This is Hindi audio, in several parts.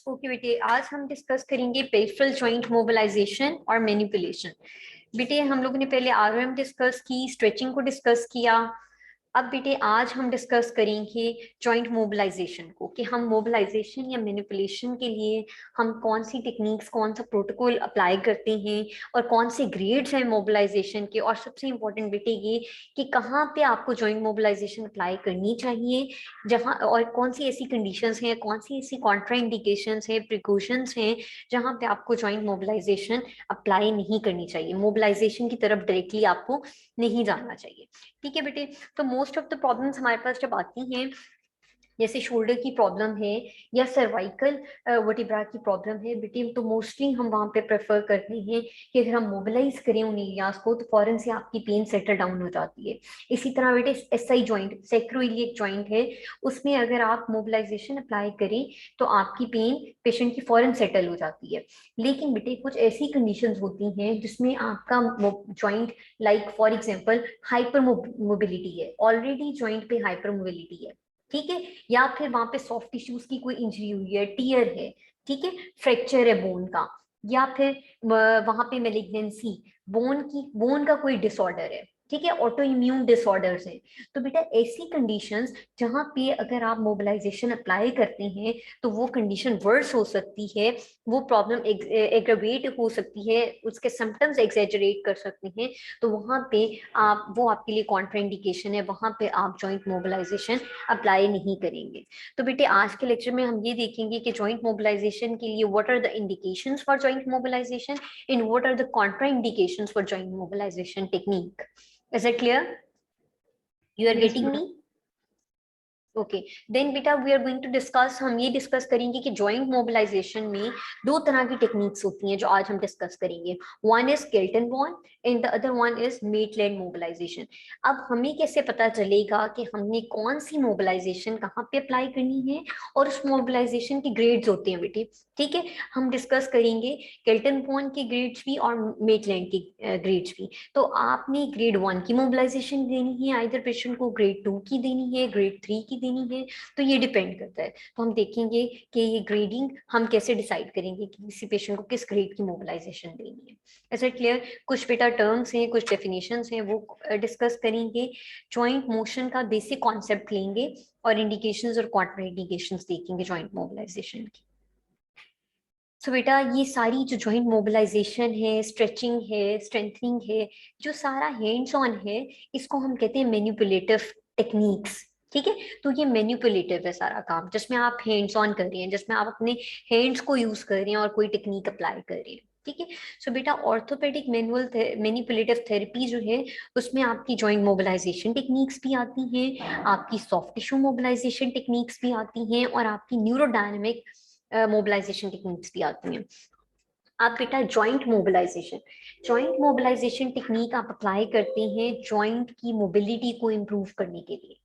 ओके बेटे, आज हम डिस्कस करेंगे पेरिफेरल जॉइंट मोबिलाइजेशन और मैनिपुलेशन। बेटे हम लोगों ने पहले आरओएम डिस्कस की, स्ट्रेचिंग को डिस्कस किया। अब बेटे आज हम डिस्कस करेंगे जॉइंट मोबिलाइजेशन को, कि हम मोबिलाइजेशन या मैनिपुलेशन के लिए हम कौन सी टेक्निक्स, कौन सा प्रोटोकॉल अप्लाई करते हैं और कौन से ग्रेड्स हैं मोबिलाइजेशन के। और सबसे इम्पोर्टेंट बेटे ये कि कहाँ पे आपको जॉइंट मोबिलाइजेशन अप्लाई करनी चाहिए, जहाँ और कौन सी ऐसी कंडीशंस हैं, कौन सी ऐसी कॉन्ट्रा इंडिकेशंस हैं, प्रिकॉशंस हैं जहाँ पे आपको जॉइंट मोबिलाइजेशन अप्लाई नहीं करनी चाहिए, मोबिलाइजेशन की तरफ डायरेक्टली आपको नहीं जाना चाहिए। ठीक है बेटे, तो मोस्ट ऑफ द प्रॉब्लम्स हमारे पास जब आती हैं, जैसे शोल्डर की प्रॉब्लम है या सर्वाइकल वर्टिब्रा की प्रॉब्लम है बेटे, तो मोस्टली हम वहाँ पे प्रेफर करते हैं कि अगर हम मोबिलाइज करें उन एरियाज को तो फौरन से आपकी पेन सेटल डाउन हो जाती है। इसी तरह बेटे एसआई जॉइंट, सैक्रोइलिएक जॉइंट है, उसमें अगर आप मोबिलाइजेशन अप्लाई करें तो आपकी पेन पेशेंट की फौरन सेटल हो जाती है। लेकिन बेटे कुछ ऐसी कंडीशंस होती हैं जिसमें आपका joint, like for example hyper mobility है, ऑलरेडी जॉइंट पे हाइपर मोबिलिटी है, ठीक है, या फिर वहां पे सॉफ्ट टिश्यूज की कोई इंजरी हुई है, टीयर है, ठीक है, फ्रैक्चर है बोन का, या फिर वहां पे मेलिग्नेंसी, बोन का कोई डिसऑर्डर है, ठीक है, ऑटो इम्यून डिसऑर्डर्स हैं। तो बेटा ऐसी कंडीशंस जहां पे अगर आप मोबिलाइजेशन अप्लाई करते हैं तो वो कंडीशन वर्स हो सकती है, वो प्रॉब्लम एग्रावेट हो सकती है, उसके सिम्टम्स एग्जेजरेट कर सकते हैं। तो वहां पे आप, वो आपके लिए कॉन्ट्राइंडिकेशन है, वहां पे आप जॉइंट मोबिलाइजेशन अप्लाई नहीं करेंगे। तो बेटे आज के लेक्चर में हम ये देखेंगे कि जॉइंट मोबिलाइजेशन के लिए what are the indications for joint mobilisation and what are the contraindications for joint mobilisation technique. Is it clear? You are Yes, getting ma'am. Me? Okay, then बेटा we are going to discuss, हम ये डिस्कस करेंगे कि जॉइंट मोबिलाइजेशन में दो तरह की टेक्निक्स होती हैं जो आज हम डिस्कस करेंगे। One is Kaltenborn and the other one is Maitland mobilisation. अब हमें कैसे पता चलेगा कि हमने कौन सी मोबिलाइजेशन कहाँ पे अप्लाई करनी है, और उस मोबिलाइजेशन के ग्रेड्स होते हैं बेटे, ठीक है। हम डिस्कस करेंगे स्केलेटन बॉन्ड के ग्रेड्स भी और मेटलैंड के ग्रेड्स भी। तो आपने ग्रेड 1 की मोबिलाइजेशन देनी है आइदर पेशेंट को, ग्रेड 2 की देनी है, ग्रेड 3 की देनी है, तो ये डिपेंड करता है। तो हम देखेंगे कि ये ग्रेडिंग हम कैसे डिसाइड करेंगे कि किसी पेशेंट को किस ग्रेड की मोबिलाइजेशन देनी है। ऐसा क्लियर? कुछ बेटा टर्म्स हैं, कुछ डेफिनेशंस हैं, वो डिस्कस करेंगे। जॉइंट मोशन का बेसिक कॉन्सेप्ट लेंगे और इंडिकेशंस और कॉन्ट्रा इंडिकेशंस देखेंगे जॉइंट मोबिलाइजेशन की। सो बेटा ये सारी जो जॉइंट मोबिलाइजेशन है, स्ट्रेचिंग है, स्ट्रेंथनिंग है, जो सारा हैंड्स ऑन है, इसको हम कहते हैं मैनिपुलेटिव टेक्निक्स। ठीक है, तो ये मैनिपुलेटिव है सारा काम, जिसमें आप हैंड्स ऑन कर रहे हैं, जिसमें आप अपने हैंड्स को यूज कर रहे हैं और कोई टेक्निक अप्लाई कर रहे हैं। ठीक है, सो बेटा ऑर्थोपेडिक मैनुअल मैनिपुलेटिव थेरेपी जो है उसमें आपकी जॉइंट मोबिलाइजेशन टेक्निक्स भी आती हैं, आपकी सॉफ्ट टिश्यू मोबिलाइजेशन टेक्निक्स भी आती हैं, और आपकी न्यूरोडायनेमिक मोबिलाइजेशन टेक्निक्स भी आती हैं। आप बेटा जॉइंट मोबिलाइजेशन टेक्निक आप अप्लाई करते हैं जॉइंट की मोबिलिटी को इम्प्रूव करने के लिए।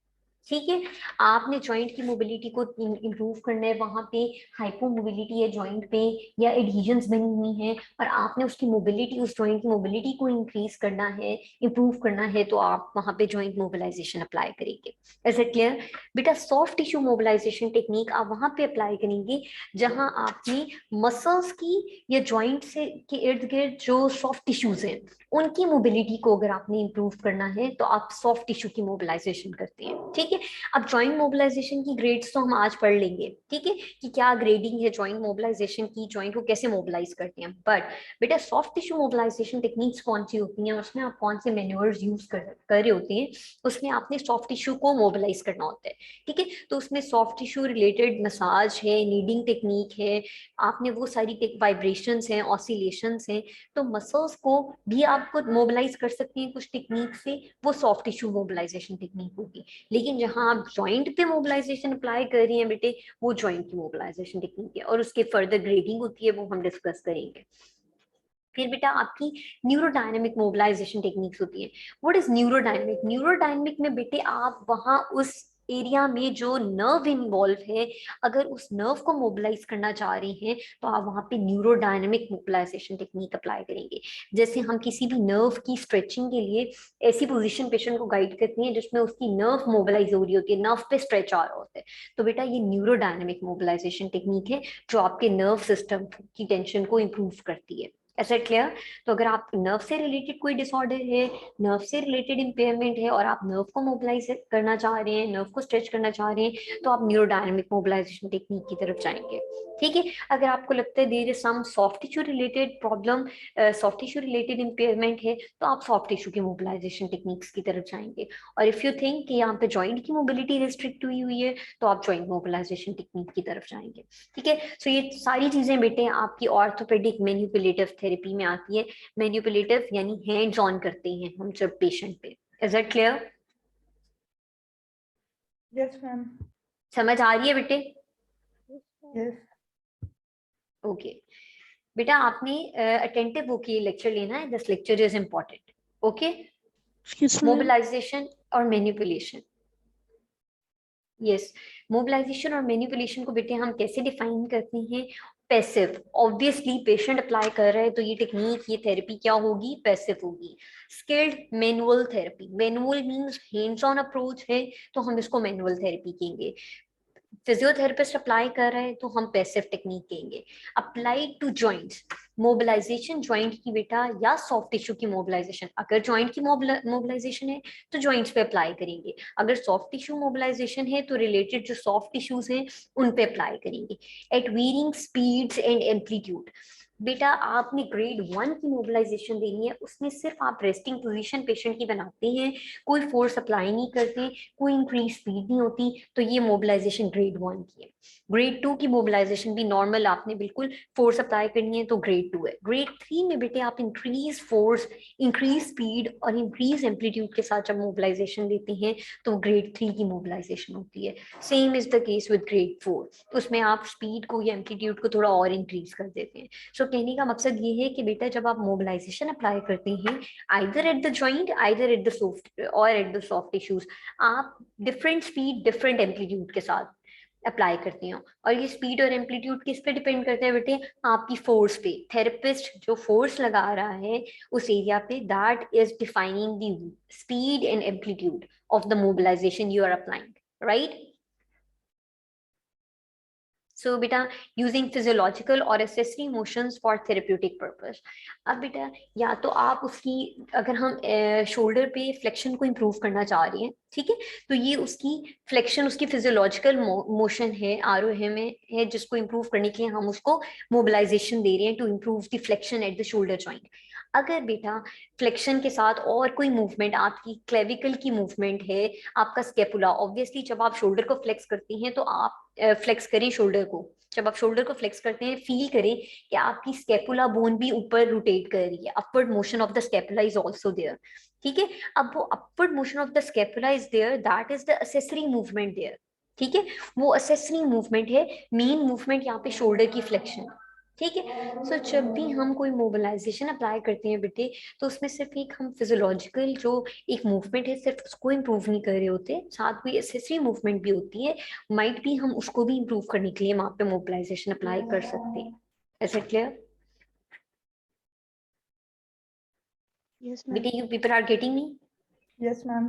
ठीक है, आपने जॉइंट की मोबिलिटी को इम्प्रूव करना है, वहां पे हाइपो मोबिलिटी है जॉइंट पे, या एडहीजन्स बनी हुई हैं, और आपने उसकी मोबिलिटी, उस जॉइंट की मोबिलिटी को इंक्रीज करना है, इम्प्रूव करना है, तो आप वहां पे जॉइंट मोबिलाइजेशन अप्लाई करेंगे। Is it clear? बेटा सॉफ्ट टिश्यू मोबिलाइजेशन टेक्निक आप वहां पे अप्लाई करेंगे जहां आपने मसल्स की या जॉइंट से के इर्द गिर्द जो सॉफ्ट टिश्यूज हैं उनकी मोबिलिटी को अगर आपने इंप्रूव करना है तो आप सॉफ्ट टिश्यू की मोबिलाइजेशन करते हैं। ठीक है, अब जॉइंट मोबिलाइजेशन की ग्रेड्स तो हम आज पढ़ लेंगे, ठीक है, कि क्या ग्रेडिंग है जॉइंट मोबिलाइजेशन की, जॉइंट को कैसे मोबिलाइज करते हैं। बट बेटा सॉफ्ट टिश्यू मोबिलाइजेशन टेक्निक्स कौन सी होती हैं, उसमें आप कौन से मैन्यूअर्स यूज कर रहे होते हैं, उसमें आपने सॉफ्ट टिश्यू को मोबिलाइज करना होता है। ठीक है, तो उसमें सॉफ्ट टिश्यू रिलेटेड मसाज है, नीडिंग टेक्निक है, आपने वो सारी वाइब्रेशंस हैं, ऑसिलेशंस हैं, तो मसल्स को भी आपको मोबिलाइज कर सकते हैं कुछ टेक्निक से, वो सॉफ्ट टिश्यू मोबिलाइजेशन टेक्निक होगी। लेकिन जहां आप जॉइंट पे मोबिलाइजेशन अप्लाई कर रही हैं बेटे, वो जॉइंट की मोबिलाइजेशन टेक्निक है, और उसके फर्दर ग्रेडिंग होती है, वो हम डिस्कस करेंगे। फिर बेटा आपकी न्यूरोडायनेमिक मोबिलाइजेशन टेक्निक्स होती है। What is न्यूरोडायनेमिक? न्यूरोडायनेमिक में बेटे आप वहां उस एरिया में जो नर्व इन्वॉल्व है, अगर उस नर्व को मोबिलाइज करना चाह रहे हैं तो आप वहां पे न्यूरोडायनेमिक मोबिलाइजेशन टेक्निक अप्लाई करेंगे। जैसे हम किसी भी नर्व की स्ट्रेचिंग के लिए ऐसी पोजीशन पेशेंट को गाइड करते हैं जिसमें उसकी नर्व मोबिलाइज हो रही होती है, नर्व पे स्ट्रेच आ रहा होता है, तो बेटा ये न्यूरोडायनेमिक मोबिलाइजेशन टेक्निक है जो आपके नर्व सिस्टम की टेंशन को इम्प्रूव करती है। ऐसा क्लियर? तो अगर आप नर्व से रिलेटेड कोई डिसऑर्डर है, नर्व से रिलेटेड इम्पेयरमेंट है और आप नर्व को मोबिलाइज करना चाह रहे हैं, नर्व को स्ट्रेच करना चाह रहे हैं, तो आप न्यूरोडायनेमिक मोबिलाइजेशन टेक्निक की तरफ जाएंगे। ठीक है। अगर आपको लगता है there is some soft tissue related problem, soft tissue related impairment है, तो आप सॉफ्ट टिश्यू की मोबिलाइजेशन टेक्निक्स की तरफ जाएंगे। और इफ यू थिंक कि यहाँ पे जॉइंट की मोबिलिटी रिस्ट्रिक्ट हुई है, तो आप जॉइंट मोबिलाइजेशन टेक्निक की तरफ जाएंगे। ठीक है। सो ये सारी चीजें बेटे आपकी ऑर्थोपेडिक मैन्युपुलेटिव थेरेपी में आती है। मैन्युपुलेटिव यानी हैंड्स ऑन करते हैं हम जब पेशेंट पे। Is it clear? Yes ma'am. समझ आ रही है बेटे? यस। ओके बेटा, आपने अटेंटिव होके लेक्चर लेना है, this lecture is important. Okay. Mobilisation और मैन्युपुलेशन। यस, मोबिलाइजेशन और मैनिपुलेशन को बेटे हम कैसे डिफाइन करते हैं? पैसिव। ऑब्वियसली पेशेंट अप्लाई कर रहा है तो ये टेक्निक, ये थेरेपी क्या होगी? पैसिव होगी। Skilled manual therapy. Manual means hands on approach है, तो हम इसको मैनुअल थेरेपी कहेंगे। फिजियोथेरेपिस्ट अप्लाई कर रहे हैं तो हम पैसिव टेक्निक कहेंगे। Applied to joints, mobilisation joint की बेटा या सॉफ्ट टिश्यू की मोबिलाइजेशन। अगर जॉइंट की मोबिलाइजेशन है तो जॉइंट्स पे अप्लाई करेंगे, अगर सॉफ्ट टिश्यू मोबिलाइजेशन है तो रिलेटेड जो सॉफ्ट टिश्यूज हैं उन पे अप्लाई करेंगे। At varying speeds and amplitude. बेटा आपने ग्रेड 1 की मोबिलाइजेशन देनी है, उसमें सिर्फ आप रेस्टिंग पोजीशन पेशेंट की बनाते हैं, कोई फोर्स अप्लाई नहीं करते, कोई इंक्रीज स्पीड नहीं होती, तो ये मोबिलाइजेशन ग्रेड 1 की है। ग्रेड 2 की मोबिलाइजेशन भी नॉर्मल, आपने बिल्कुल फोर्स अप्लाई करनी है तो ग्रेड 2 है। ग्रेड 3 में बेटे आप इंक्रीज फोर्स, इंक्रीज स्पीड और इंक्रीज एम्पलीट्यूड के साथ जब मोबिलाइजेशन देते हैं तो ग्रेड 3 की मोबिलाइजेशन होती है। Same is the case with grade 4, तो उसमें आप स्पीड को या एम्पलीट्यूड को थोड़ा और इंक्रीज कर देते हैं। सो कहने का मकसद ये है कि बेटा जब आप मोबिलाइजेशन अप्लाई करते हैं, either at the joint, either at the soft और एट द सॉफ्ट टिश्यूज, आप डिफरेंट स्पीड डिफरेंट एम्पलीट्यूड के साथ अप्लाई करते हैं। और ये स्पीड और एम्पलीट्यूड किस पे डिपेंड करते हैं बेटे? आपकी फोर्स पे। थेरेपिस्ट जो फोर्स लगा रहा है उस एरिया पे, that is defining the speed and amplitude of the mobilisation you are applying, right? So बेटा यूजिंग फिजियोलॉजिकल और accessory motions for therapeutic purpose. अब बेटा या तो आप उसकी, अगर हम शोल्डर पे फ्लेक्शन को इम्प्रूव करना चाह रहे हैं, ठीक है, तो ये उसकी फ्लेक्शन, उसकी फिजियोलॉजिकल मोशन है, आरोह में है, जिसको इम्प्रूव करने के लिए हम उसको मोबिलाइजेशन दे रहे हैं to improve the flexion at the shoulder joint. अगर बेटा फ्लेक्शन के साथ और कोई मूवमेंट, आपकी क्लेविकल की मूवमेंट है, आपका स्केपुला, ऑब्वियसली जब आप शोल्डर को फ्लेक्स करती हैं तो आप फ्लेक्स करें शोल्डर को, जब आप शोल्डर को फ्लेक्स करते हैं फील करें कि आपकी स्केपुला बोन भी ऊपर रोटेट कर रही है, upward motion of the scapula is also there. ठीक है। अब वो upward motion of the scapula is there, that is the accessory movement there. ठीक है, वो असेसरी मूवमेंट है, मेन मूवमेंट यहाँ पे शोल्डर की फ्लेक्शन। ठीक है। सो जब भी हम कोई मोबिलाइजेशन अप्लाई करते हैं बेटे, तो उसमें सिर्फ एक हम फिजियोलॉजिकल जो एक मूवमेंट है सिर्फ उसको इम्प्रूव नहीं कर रहे होते, साथ में एसेसरी मूवमेंट भी होती है, माइट भी हम उसको भी इम्प्रूव करने के लिए वहां पे मोबिलाइजेशन अप्लाई कर सकते हैं। ऐसे क्लियर? Yes ma'am. बेटे you people are getting me? Yes ma'am.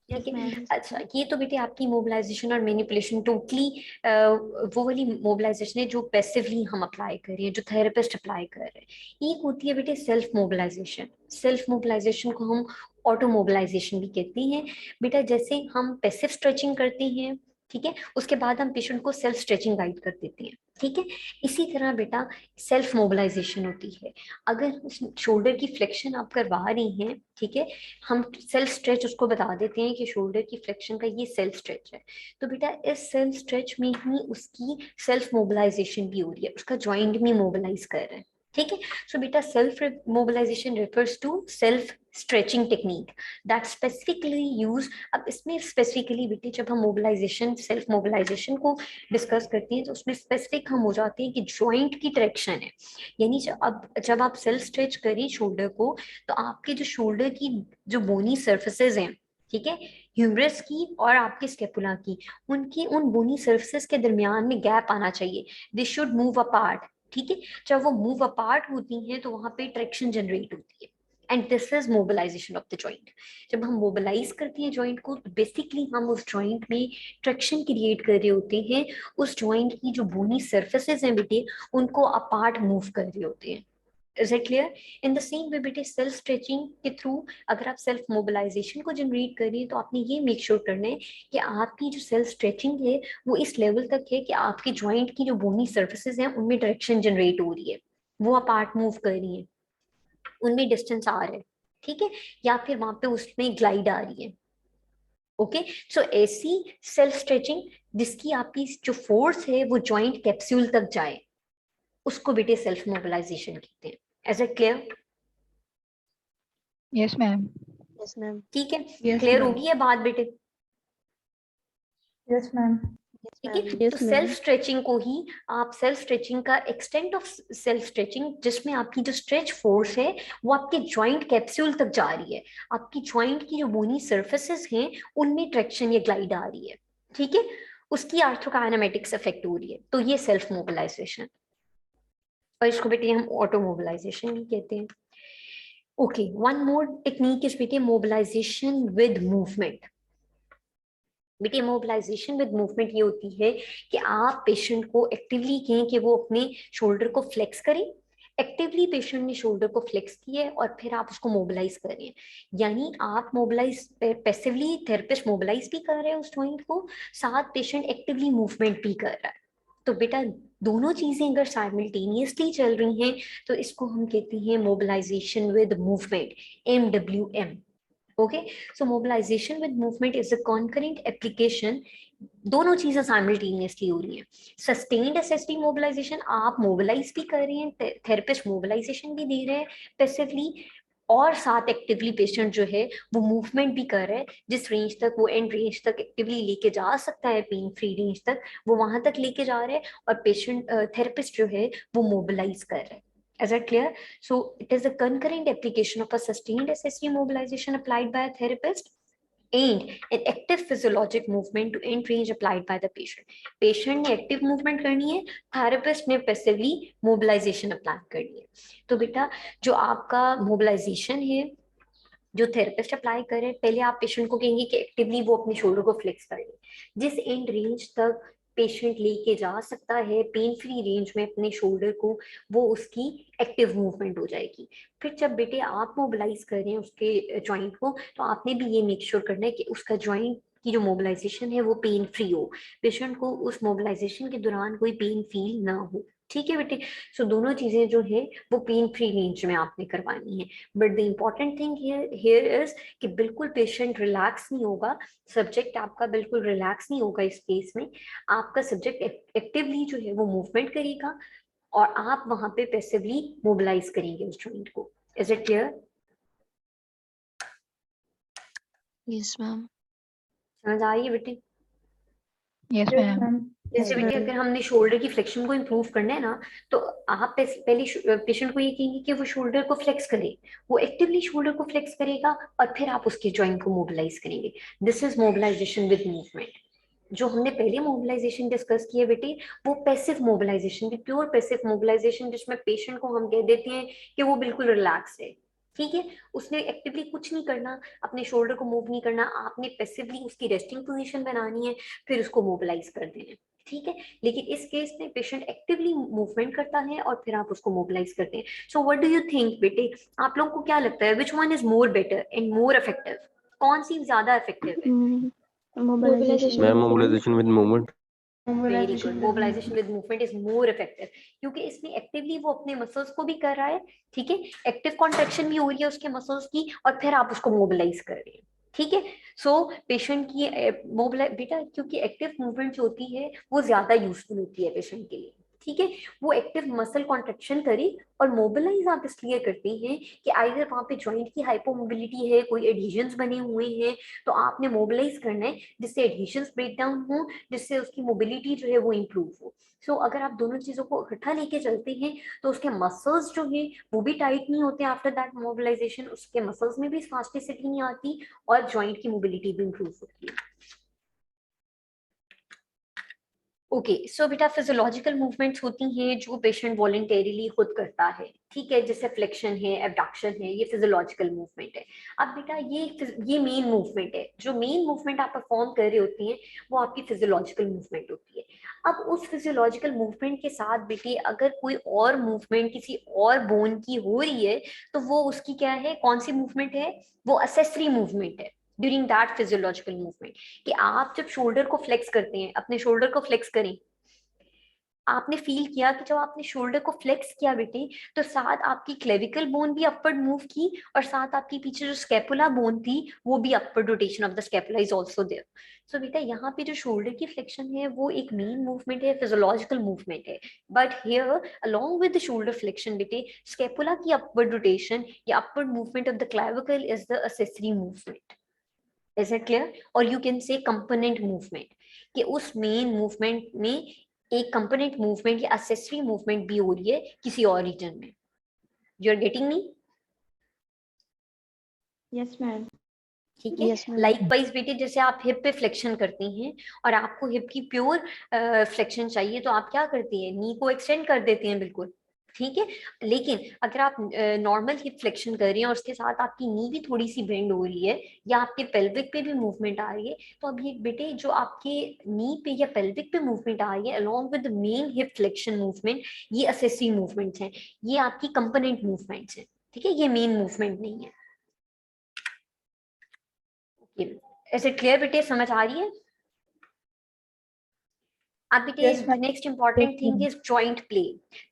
ठीक है। अच्छा, ये तो बेटे आपकी मोबिलाइजेशन और मैनिपुलेशन टोटली वो वाली मोबिलाइजेशन है जो पैसिवली हम अप्लाई कर रहे हैं, जो थेरेपिस्ट अप्लाई कर रहे हैं। एक होती है बेटे सेल्फ मोबिलाइजेशन। सेल्फ मोबिलाइजेशन को हम ऑटो मोबिलाइजेशन भी कहते हैं। बेटा जैसे हम पैसिव स्ट्रेचिंग करते हैं, ठीक है, उसके बाद हम पेशेंट को सेल्फ स्ट्रेचिंग गाइड कर देते हैं। ठीक है, इसी तरह बेटा सेल्फ मोबिलाइजेशन होती है। अगर शोल्डर की फ्लेक्शन आप करवा रही हैं, ठीक है, हम सेल्फ स्ट्रेच उसको बता देते हैं कि शोल्डर की फ्लेक्शन का ये सेल्फ स्ट्रेच है, तो बेटा इस सेल्फ स्ट्रेच में ही उसकी सेल्फ मोबिलाइजेशन भी हो रही है, उसका जॉइंट भी मोबिलाइज कर रहा है। ठीक है। सो बेटा self mobilisation refers to self stretching technique that specifically use. अब इसमें स्पेसिफिकली बेटे जब हम मोबिलाइजेशन, सेल्फ मोबिलाइजेशन को डिस्कस करते हैं तो उसमें स्पेसिफिक हम हो जाते हैं कि जॉइंट की डायरेक्शन है, यानी अब जब आप सेल्फ स्ट्रेच करें शोल्डर को, तो आपके जो शोल्डर की जो बोनी सर्फेसेस हैं, ठीक है, ह्यूमरस की और आपके स्केपुला की, उनकी उन बोनी सर्फेसिस के दरमियान में गैप आना चाहिए, दे शुड मूव अपार्ट। ठीक है, जब वो मूव अपार्ट होती हैं तो वहां पे ट्रैक्शन जनरेट होती है, and this is mobilisation of the joint. जब हम मोबिलाइज करते हैं जॉइंट को तो बेसिकली हम उस जॉइंट में ट्रैक्शन क्रिएट कर रहे होते हैं, उस जॉइंट की जो बोनी सर्फेसिस हैं बेटे उनको अपार्ट मूव कर रहे होते हैं। Is it clear? In the same way बेटे सेल्फ स्ट्रेचिंग के थ्रू अगर आप सेल्फ मोबिलाइजेशन को जनरेट कर रही है तो आपने ये मेक श्योर करना है कि आपकी जो सेल्फ स्ट्रेचिंग है वो इस लेवल तक है कि आपके जॉइंट की जो बोनी सर्फेसिस हैं उनमें डायरेक्शन जनरेट हो रही है, वो अपार्ट मूव कर रही है, उनमें डिस्टेंस आ रहा है। ठीक है, या फिर वहां पे उसमें ग्लाइड आ रही है। ओके, सो ऐसी सेल्फ स्ट्रेचिंग जिसकी आपकी जो फोर्स है वो जॉइंट कैप्सूल तक जाए उसको बेटे सेल्फ मोबिलाइजेशन कहते हैं। Is it clear? Yes, ma'am. Yes, ma'am. ठीक है, Yes, क्लियर ma'am. होगी ये बात बेटे? Yes, ma'am. ठीक है, तो सेल्फ स्ट्रेचिंग को ही आप सेल्फ स्ट्रेचिंग का एक्सटेंट ऑफ सेल्फ स्ट्रेचिंग जिसमें आपकी जो स्ट्रेच फोर्स है वो आपके जॉइंट कैप्सूल तक जा रही है, आपकी जॉइंट की जो बोनी सर्फेसिस हैं उनमें ट्रैक्शन या ग्लाइड आ रही है। ठीक है, उसकी आर्थ्रोकाइनेमेटिक्स इफेक्ट हो रही है, तो ये सेल्फ मोबिलाइजेशन, और इसको बेटे हम ऑटो मोबिलाइजेशन भी कहते हैं। Okay, one more technique is बेटे मोबिलाइजेशन विद मूवमेंट। बेटे मोबिलाइजेशन विद मूवमेंट ये होती है कि आप पेशेंट को एक्टिवली कहें कि वो अपने शोल्डर को फ्लेक्स करें, एक्टिवली पेशेंट ने शोल्डर को फ्लेक्स किया है और फिर आप उसको मोबिलाइज कर रहे हैं, यानी आप मोबिलाइज पैसिवली थेरेपिस्ट मोबिलाइज भी कर रहे हैं उस जॉइंट को, साथ पेशेंट एक्टिवली मूवमेंट भी कर रहा है। तो बेटा दोनों चीजें अगर साइमल्टेनियसली चल रही हैं तो इसको हम कहते हैं mobilisation with movement, MWM। Okay, so mobilisation with movement is a concurrent application, दोनों चीजें साइमल्टेनियसली हो रही हैं। सस्टेन्ड एसएसटी मोबिलाइजेशन, आप मोबिलाइज भी कर रहे हैं, थेरेपिस्ट मोबिलाइजेशन भी दे रहे हैं पैसिवली, और साथ एक्टिवली पेशेंट जो है वो मूवमेंट भी कर रहा है, जिस रेंज तक वो एंड रेंज तक एक्टिवली लेके जा सकता है, पेन फ्री रेंज तक वो वहां तक लेके जा रहे हैं, और पेशेंट थेरेपिस्ट जो है वो मोबिलाइज कर रहा है। Is that clear? So it is a concurrent application of a sustained SSD mobilization applied by a therapist and an active physiologic movement to end range applied by the patient. Patient ने active movement करनी है, therapist ने passively mobilization apply करनी है। तो बेटा जो आपका mobilization है जो थेरेपिस्ट अप्लाई करे, पहले आप पेशेंट को कहेंगे कि एक्टिवली वो अपने शोल्डर को फ्लेक्स कर ले, जिस एंड रेंज तक पेशेंट लेके जा सकता है पेन फ्री रेंज में अपने शोल्डर को, वो उसकी एक्टिव मूवमेंट हो जाएगी। फिर जब बेटे आप मोबिलाइज कर रहे हैं उसके जॉइंट को तो आपने भी ये मेक श्योर करना है कि उसका जॉइंट की जो मोबिलाइजेशन है वो पेन फ्री हो, पेशेंट को उस मोबिलाइजेशन के दौरान कोई पेन फील ना हो। ठीक है बेटे, सो दोनों चीजें जो है वो पेन फ्री रेंज में आपने करवानी है। But the important thing here is कि बिल्कुल पेशेंट रिलैक्स नहीं होगा, सब्जेक्ट आपका बिल्कुल रिलैक्स नहीं होगा इस केस में, आपका सब्जेक्ट एक्टिवली जो है वो मूवमेंट करेगा और आप वहां पे पैसिवली मोबिलाइज करेंगे उस जॉइंट को। Is it clear? Yes, ma'am. समझ आ रही है बेटे? Yes, Yes, ma'am. ma'am. जैसे बेटे अगर हमने शोल्डर की फ्लेक्शन को इम्प्रूव करना है ना, तो आप पहले पेशेंट को ये कहेंगे कि वो शोल्डर को फ्लेक्स करे, वो एक्टिवली शोल्डर को फ्लेक्स करेगा और फिर आप उसके जॉइंट को मोबिलाइज करेंगे। This is mobilisation with movement. जो हमने पहले मोबिलाइजेशन डिस्कस किया बेटे वो passive mobilisation, pure passive mobilisation, जिसमें पेशेंट को हम कह देते हैं कि वो बिल्कुल रिलैक्स है। ठीक है, उसने एक्टिवली कुछ नहीं करना, अपने शोल्डर को मूव नहीं करना, आपने पैसिवली उसकी रेस्टिंग पोजीशन बनानी है, फिर उसको मोबिलाइज कर देना है। ठीक है, लेकिन इस केस में पेशेंट एक्टिवली मूवमेंट करता है और फिर आप उसको मोबिलाइज करते हैं। So what do you think बेटे, आप लोगों को क्या लगता है which one is more better and more effective, कौन सी ज्यादा इफेक्टिव है? Mobilization. Ma'am mobilisation with movement. Very good, Mobilization with mobilisation movement. With movement is more effective, क्योंकि इसमें एक्टिवली वो अपने मसल्स को भी कर रहा है। ठीक है, एक्टिव कॉन्ट्रेक्शन भी हो रही है उसके मसल्स की और फिर आप उसको मोबिलाइज कर रहे हैं। ठीक है, सो पेशेंट की मोबिलाइज बेटा, क्योंकि एक्टिव मूवमेंट जो होती है वो ज्यादा यूजफुल होती है पेशेंट के लिए। ठीक है, वो एक्टिव मसल कॉन्ट्रेक्शन करे। और मोबिलाइज आप इसलिए करते हैं कि आइदर वहां पे जॉइंट की हाइपोमोबिलिटी है, कोई एडहेजन्स बने हुए हैं, तो आपने मोबिलाइज करना है जिससे एडहेशंस ब्रेक डाउन हो, जिससे उसकी मोबिलिटी जो है वो इम्प्रूव हो। सो अगर आप दोनों चीजों को इकट्ठा लेके चलते हैं तो उसके मसल्स जो है वो भी टाइट नहीं होते आफ्टर दैट मोबिलाइजेशन, उसके मसल्स में भी स्पास्टिसिटी नहीं आती और जॉइंट की मोबिलिटी भी इम्प्रूव होती है। ओके, सो बेटा फिजियोलॉजिकल मूवमेंट्स होती हैं जो पेशेंट वॉलंटेरिली खुद करता है, ठीक है, जैसे फ्लेक्शन है, एबडक्शन है, ये फिजियोलॉजिकल मूवमेंट है। अब बेटा ये मेन मूवमेंट है, जो मेन मूवमेंट आप परफॉर्म कर रहे होती हैं वो आपकी फिजियोलॉजिकल मूवमेंट होती है। अब उस फिजियोलॉजिकल मूवमेंट के साथ बेटे अगर कोई और मूवमेंट किसी और बोन की हो रही है तो वो उसकी क्या है, कौन सी मूवमेंट है, वो असेसरी मूवमेंट है ड्यूरिंग दैट फिजियोलॉजिकल मूवमेंट। कि आप जब शोल्डर को फ्लेक्स करते हैं, अपने शोल्डर को फ्लेक्स करें, आपने फील किया कि जब आपने शोल्डर को फ्लेक्स किया बेटे तो साथ आपकी क्लेविकल बोन भी अपवर्ड मूव की और साथ आपके पीछे जो स्कैपुला बोन थी वो भी upward rotation of the scapula is also there. So बेटा यहाँ पे जो शोल्डर की फ्लेक्शन है वो एक मेन मूवमेंट है, फिजियोलॉजिकल मूवमेंट है। But here along with the shoulder flexion बेटे स्कैपुला की अपवर्ड रोटेशन या upward movement of the clavicle is the accessory movement. Is it clear? और you can say component movement, कि उस मेन मूवमेंट में एक कंपोनेंट मूवमेंट या असेसरी मूवमेंट भी हो रही है किसी और रीजन में। You are getting me? Yes ma'am. ठीक है। Yes ma'am. लाइकवाइज बेटे जैसे आप हिप पे फ्लेक्शन करती हैं और आपको हिप की प्योर फ्लेक्शन चाहिए तो आप क्या करती हैं, नी को एक्सटेंड कर देते हैं बिल्कुल, ठीक है। लेकिन अगर आप नॉर्मल हिप फ्लेक्शन कर रही हैं और उसके साथ आपकी नी भी थोड़ी सी बेंड हो रही है या आपके पेल्विक पे भी मूवमेंट आ रही है, तो अब ये बेटे जो आपके नी पे या पेल्विक पे मूवमेंट आ रही है along with main hip flexion movement, ये असेसरी मूवमेंट्स हैं, ये आपकी कंपोनेंट मूवमेंट्स हैं, ठीक है, ये मेन मूवमेंट नहीं है। ऐसे क्लियर बेटे, समझ आ रही है? अब बेटे Yes, ma'am. Next important thing is joint play.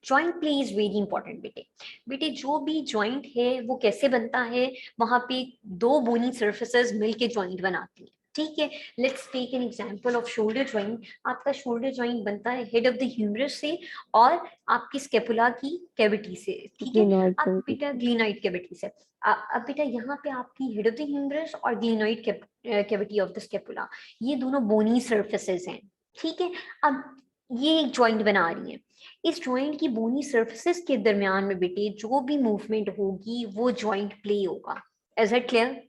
Joint play is very important बेटे। बेटे जो भी जॉइंट है वो कैसे बनता है, वहां पे दो बोनी सर्फेसेस मिलके जॉइंट बनाती हैं, ठीक है। Let's take an example of shoulder joint. आपका शोल्डर जॉइंट बनता है हेड ऑफ द ह्यूमरस से और आपकी स्केपुला की कैविटी से, ठीक है। Glenoid अब cavity. बेटा ग्लिनॉइड कैविटी से, अब बेटा यहाँ पे आपकी हेड ऑफ द ह्यूमरस और glenoid cavity of the scapula, ये दोनों बोनी सर्फेसेस हैं, ठीक है। अब ये एक जॉइंट बना रही है, इस जॉइंट की बोनी सर्फेसिस के दरमियान में बेटे जो भी मूवमेंट होगी वो जॉइंट प्ले होगा। Is it clear?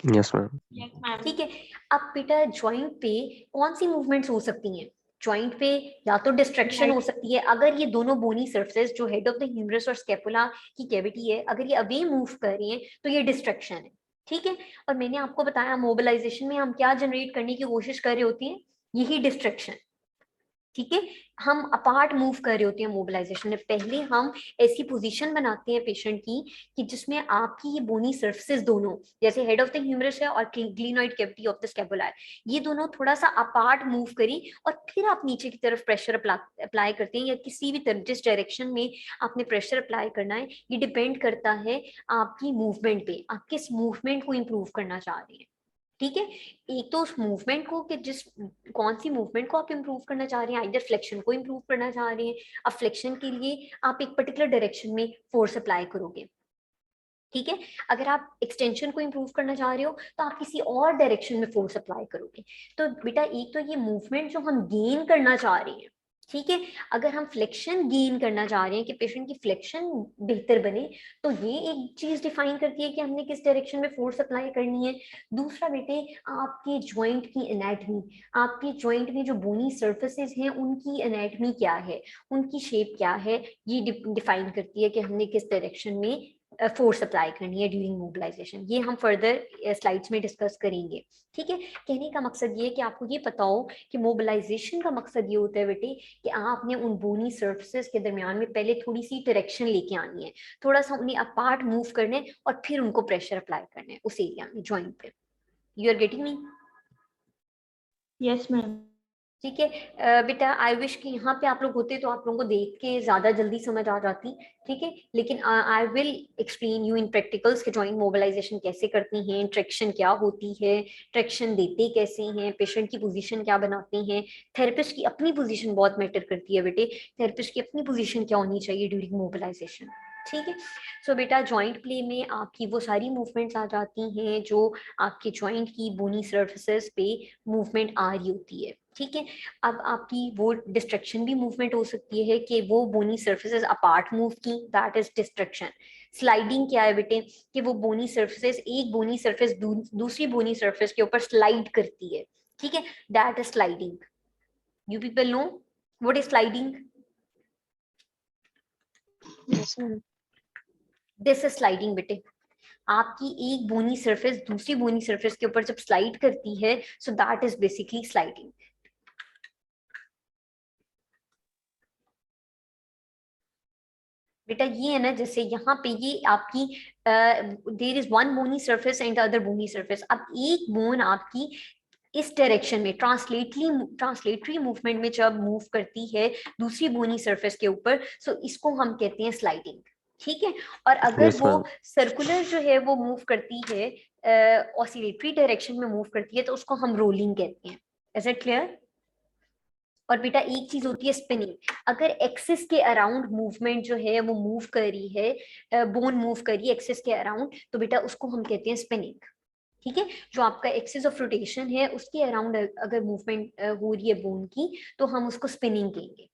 Yes ma'am. Yes, ma'am. ठीक है। अब बेटा जॉइंट पे कौन सी मूवमेंट्स हो सकती हैं, जॉइंट पे या तो डिस्ट्रैक्शन हो सकती है, अगर ये दोनों बोनी सर्फेस जो हेड ऑफ द ह्यूमरस और स्कैपुला की कैविटी है अगर ये अवे मूव कर रही हैं तो ये डिस्ट्रैक्शन है, ठीक है। और मैंने आपको बताया मोबिलाइजेशन में हम क्या जनरेट करने की कोशिश कर रही होती है, यही डिस्ट्रैक्शन, ठीक है। हम अपार्ट मूव कर रहे होते हैं मोबिलाइजेशन में, पहले हम ऐसी पोजीशन बनाते हैं पेशेंट की कि जिसमें आपकी ये बोनी सर्फेसिस दोनों जैसे हेड ऑफ द ह्यूमरस है और glenoid cavity of the scapula है, ये दोनों थोड़ा सा अपार्ट मूव करी और फिर आप नीचे की तरफ प्रेशर अप्लाई करते हैं या किसी भी तरफ जिस डायरेक्शन में आपने प्रेशर अप्लाई करना है, ये डिपेंड करता है आपकी मूवमेंट पे, आप किस मूवमेंट को इम्प्रूव करना चाह रहे हैं, ठीक है। एक तो उस मूवमेंट को कि जिस कौन सी मूवमेंट को आप इंप्रूव करना चाह रहे हैं, आइदर फ्लेक्शन को इंप्रूव करना चाह रहे हैं, अब फ्लेक्शन के लिए आप एक पर्टिकुलर डायरेक्शन में फोर्स अप्लाई करोगे, ठीक है। अगर आप एक्सटेंशन को इंप्रूव करना चाह रहे हो तो आप किसी और डायरेक्शन में फोर्स अप्लाई करोगे। तो बेटा एक तो ये मूवमेंट जो हम गेन करना चाह रहे हैं, ठीक है, अगर हम फ्लेक्शन गेन करना चाह रहे हैं कि पेशेंट की फ्लेक्शन बेहतर बने तो ये एक चीज डिफाइन करती है कि हमने किस डायरेक्शन में फोर्स अप्लाई करनी है। दूसरा बेटे आपके जॉइंट की एनाटमी, आपके जॉइंट में जो बोनी सर्फेसेस हैं उनकी एनाटमी क्या है, उनकी शेप क्या है, ये डिफाइन करती है कि हमने किस डायरेक्शन में फोर्स अप्लाई करनी है ड्यूरिंग मोबिलाइजेशन। ये हम फर्दर स्लाइड्स में डिस्कस करेंगे, ठीक है। कहने का मकसद ये है कि आपको ये पता हो कि मोबिलाइजेशन का मकसद ये होता है बेटे कि आपने उन बोनी सर्फेसेस के दरमियान में पहले थोड़ी सी डायरेक्शन लेके आनी है, थोड़ा सा उन्हें अपार्ट मूव करने और फिर उनको प्रेशर अप्लाई करने उस एरिया में जॉइंट पे। You are getting me? Yes, ma'am. ठीक है बेटा, आई विश कि यहाँ पे आप लोग होते तो आप लोगों को देख के ज्यादा जल्दी समझ आ जाती, ठीक है। लेकिन I will explain you in practicals के जॉइंट मोबिलाइजेशन कैसे करती हैं, ट्रैक्शन क्या होती है, ट्रैक्शन देते कैसे हैं, पेशेंट की पोजीशन क्या बनाते हैं, थेरेपिस्ट की अपनी पोजीशन बहुत मैटर करती है बेटे, थेरेपिस्ट की अपनी पोजीशन क्या होनी चाहिए ड्यूरिंग मोबिलाइजेशन, ठीक है। सो बेटा जॉइंट प्ले में आपकी वो सारी मूवमेंट्स आ जाती हैं जो आपके जॉइंट की बोनी सर्फेसेस पे मूवमेंट आ रही होती है, ठीक है। अब आपकी वो डिस्ट्रक्शन भी मूवमेंट हो सकती है कि वो बोनी सर्फेसेस अपार्ट मूव की, दैट इज डिस्ट्रक्शन। स्लाइडिंग क्या है बेटे, कि वो बोनी सर्फेसेस, एक बोनी सर्फेस दूसरी बोनी सर्फेस के ऊपर स्लाइड करती है, ठीक है, that is sliding. You people know what is sliding? Yes, ma'am. This is sliding बेटे। आपकी एक बोनी सरफेस दूसरी बोनी सरफेस के ऊपर जब स्लाइड करती है, so that is basically sliding. बेटा ये है ना, जैसे यहाँ पे ये आपकी there is one bony surface and other bony surface. अब एक बोन आपकी इस डायरेक्शन में ट्रांसलेटरी मूवमेंट में जब मूव करती है दूसरी बोनी सरफेस के ऊपर, सो इसको हम कहते हैं स्लाइडिंग, ठीक है। और अगर Yes, वो ma'am. सर्कुलर जो है वो मूव करती है, ऑसिलेटरी डायरेक्शन में मूव करती है, तो उसको हम रोलिंग कहते हैं। Is it clear? और बेटा एक चीज होती है स्पिनिंग। अगर एक्सिस के अराउंड मूवमेंट जो है वो मूव कर रही है, बोन मूव कर रही है एक्सिस के अराउंड, तो बेटा उसको हम कहते हैं स्पिनिंग, ठीक है। जो आपका एक्सिस ऑफ रोटेशन है उसके अराउंड अगर मूवमेंट हो रही है बोन की, तो हम उसको स्पिनिंग कहेंगे।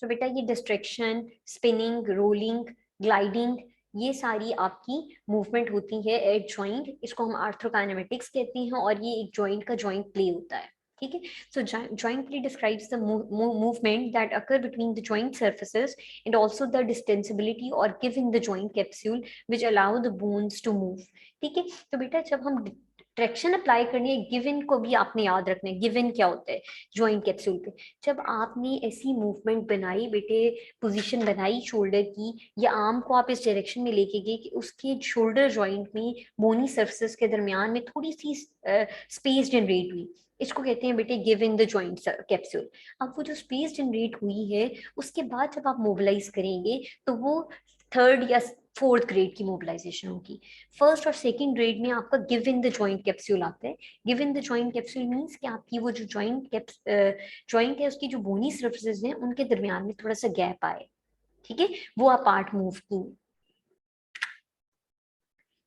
तो बेटा ये डिस्ट्रैक्शन, स्पिनिंग, रोलिंग, ग्लाइडिंग, ये सारी आपकी मूवमेंट होती है एट जॉइंट। इसको हम आर्थ्रोकाइनेमेटिक्स कहते हैं और ये एक जॉइंट का जॉइंट प्ले होता है, ठीक है। So joint play describes the movement that occur between the joint surfaces and also the distensibility or give in the joint capsule which allow the bones to move, ठीक है। तो बेटा जब हम ट्रैक्शन अप्लाई करनी है, गिवन को भी आपने याद रखना है। गिवन क्या होता है जॉइंट कैप्सूल पे? जब आपने ऐसी मूवमेंट बनाई बेटे, पोजीशन बनाई शोल्डर की, या आर्म को आप इस डायरेक्शन में लेके गए कि उसके शोल्डर जॉइंट में बोनी सर्फेसेस के दरमियान में थोड़ी सी स्पेस जनरेट हुई, इसको कहते हैं बेटे give in the joint capsule. अब वो जो स्पेस जनरेट हुई है, उसके बाद जब आप मोबिलाइज करेंगे तो वो थर्ड या फोर्थ ग्रेड की मोबिलाइजेशन होगी। फर्स्ट और सेकंड ग्रेड में आपका give in the joint capsule आता है। Give in the joint capsule means कि आपकी वो जो जॉइंट है उसकी जो बोनी सर्फेसेस हैं उनके दरमियान में थोड़ा सा गैप आए, ठीक है, वो अपार्ट मूव की।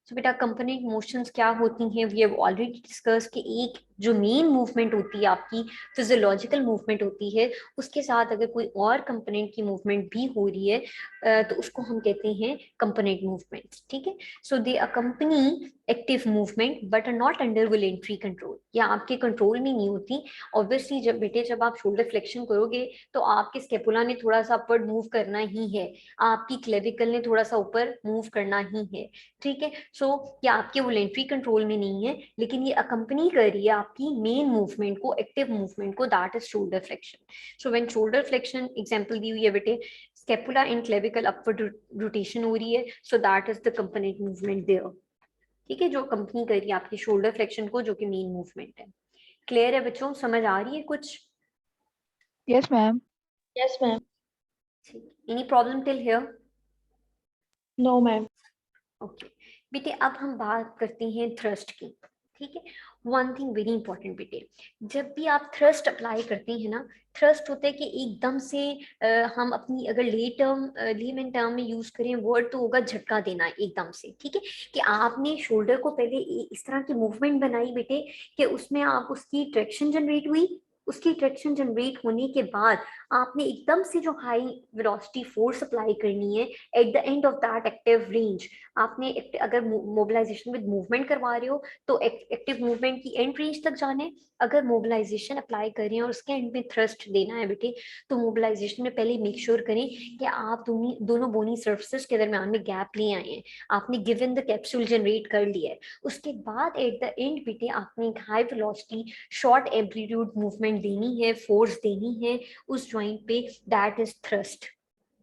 तो बेटा कंपोनेंट मोशंस क्या होती हैं, वी हैव ऑलरेडी डिस्कस कि एक जो मेन मूवमेंट होती है आपकी फिजियोलॉजिकल मूवमेंट होती है, उसके साथ अगर कोई और कंपोनेंट की मूवमेंट भी हो रही है तो उसको हम कहते हैं कंपोनेंट मूवमेंट्स, ठीक है। So they accompany active movement but are not under voluntary control, या आपके कंट्रोल में नहीं होती। ऑब्वियसली जब बेटे जब आप शोल्डर फ्लेक्शन करोगे तो आपके स्केपुला ने थोड़ा सा अपवर्ड मूव करना ही है, आपकी क्लेविकल ने थोड़ा सा ऊपर मूव करना ही है, ठीक है। सो ये आपके वॉलेंटरी कंट्रोल में नहीं है, लेकिन ये अकम्पनी कर रही है आपकी मेन मूवमेंट को, एक्टिव मूवमेंट को, that is shoulder flexion. So when shoulder flexion, example दी हुई है बेटे, scapula and clavicle upward rotation हो रही है, so that is the component movement there, ठीक है, जो कंपनी कर रही है आपकी शोल्डर फ्लेक्शन को, जो कि मेन मूवमेंट है। क्लियर है बच्चों, समझ आ रही है कुछ? Yes, ma'am. Yes, ma'am. Any problem till here? No, ma'am. Okay बेटे, अब हम बात करते हैं थ्रस्ट की, ठीक है। वन थिंग वेरी इंपॉर्टेंट बेटे, जब भी आप थ्रस्ट अप्लाई करते हैं ना, थ्रस्ट होता है कि एकदम से हम अपनी अगर लेमन टर्म में यूज करें वर्ड तो होगा झटका देना एकदम से, ठीक है। कि आपने शोल्डर को पहले इस तरह की मूवमेंट बनाई बेटे कि उसमें आप उसकी ट्रैक्शन जनरेट हुई, उसकी ट्रैक्शन जनरेट होने के बाद आपने एकदम से जो हाई वेलोसिटी फोर्स अप्लाई करनी है at the end of that active range, आपने अगर मोबिलाइजेशन विद मूवमेंट करवा रहे हो तो एक्टिव मूवमेंट की एंड रेंज तक जाने, अगर मोबिलाइजेशन अप्लाई कर रहे हैं और उसके एंड में थ्रस्ट देना है बेटे, तो मोबिलाइजेशन में पहले मेक श्योर करें कि आप दोनों बोनी सर्फेसेस के दरमियान में गैप ले आए हैं, आपने गिवन द कैप्सूल जनरेट कर लिया है। उसके बाद एट द एंड बेटे आपने एक high velocity short amplitude movement देनी है, फोर्स देनी है उस जॉइंट पे, दैट इज थ्रस्ट,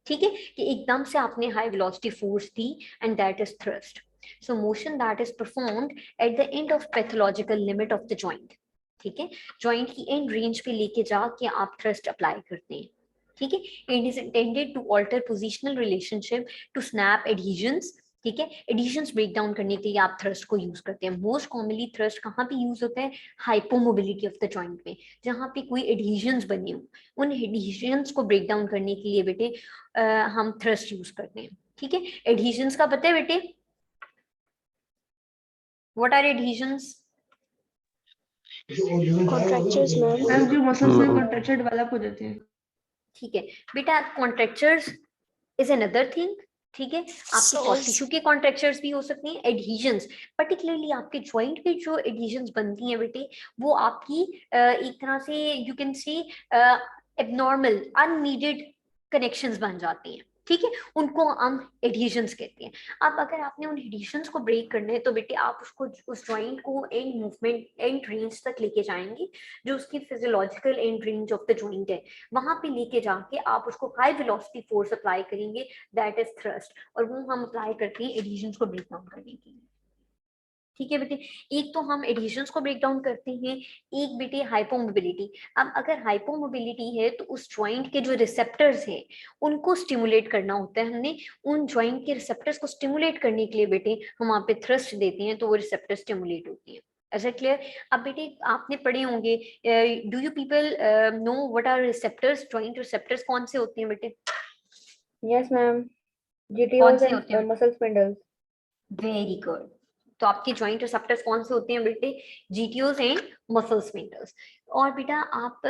ठीक है। कि एकदम से आपने high velocity force the and that is thrust. So motion that is performed at the end of pathological limit of the joint. ठीक है, जॉइंट की एंड रेंज पे लेके जाके आप थ्रस्ट अप्लाई करते हैं, ठीक है। It is intended to alter positional relationship to snap adhesions, ठीक है। एडिशंस ब्रेक डाउन करने के लिए आप थ्रस्ट को यूज करते हैं। मोस्ट कॉमनली थ्रस्ट कहाँ पे यूज होता है? हाइपोमोबिलिटी ऑफ द जॉइंट में, जहाँ पे कोई एडहेजन्स बने हो, उन एडहेजन्स को ब्रेक डाउन करने के लिए बेटे हम थ्रस्ट यूज करते हैं, ठीक है। एडहेजन्स का पता है बेटे? What are adhesions? Contractures, ma'am. Ma'am जो मसल्स में कॉन्ट्रैक्चर डेवलप हो जाते हैं। ठीक है बेटा, कॉन्ट्रैक्चर्स इज अनदर थिंग, ठीक है। आपके सॉफ्ट टिश्यू के कॉन्ट्रैक्चर्स भी हो सकती हैं। एडहेजन्स, पर्टिकुलरली आपके जॉइंट पे जो एडहेजन्स बनती हैं बेटे, वो आपकी एक तरह से you can see abnormal unneeded connections बन जाती हैं, ठीक है। उनको हम एडहेजन्स कहते हैं। अब अगर आपने उन एडहेजन्स को ब्रेक करना है तो बेटे आप उसको, उस जॉइंट को एंड मूवमेंट एंड रेंज तक लेके जाएंगे, जो उसकी physiological and range of the joint है, वहां पे लेके जाके आप उसको हाई वेलोसिटी फोर्स अप्लाई करेंगे, दैट इज थ्रस्ट, और वो हम अप्लाई करते हैं एडहेजन्स को ब्रेक डाउन करने के लिए, ठीक है बेटे। एक तो हम एडहेजन्स को ब्रेक डाउन करते हैं, एक बेटे हाइपोमोबिलिटी। अब अगर हाइपोमोबिलिटी है तो उस जॉइंट के जो रिसेप्टर्स हैं उनको स्टिमुलेट करना होता है हमने। उन जॉइंट के रिसेप्टर्स को स्टिमुलेट करने के लिए बेटे हम वहाँ पे थ्रस्ट देते हैं, तो वो रिसेप्टर स्टिमुलेट होती है। Is it clear? अब बेटे आपने पढ़े होंगे, do you people know what are receptors? Joint receptors कौन से होते हैं बेटे? यस मैम, कौन GTOs से होते हैं? And muscle spindles. Very good. तो आपके जॉइंट रिसेप्टर्स कौन से होते हैं बेटे? जीटीओस एंड मसल स्पिंडल्स। और बेटा आप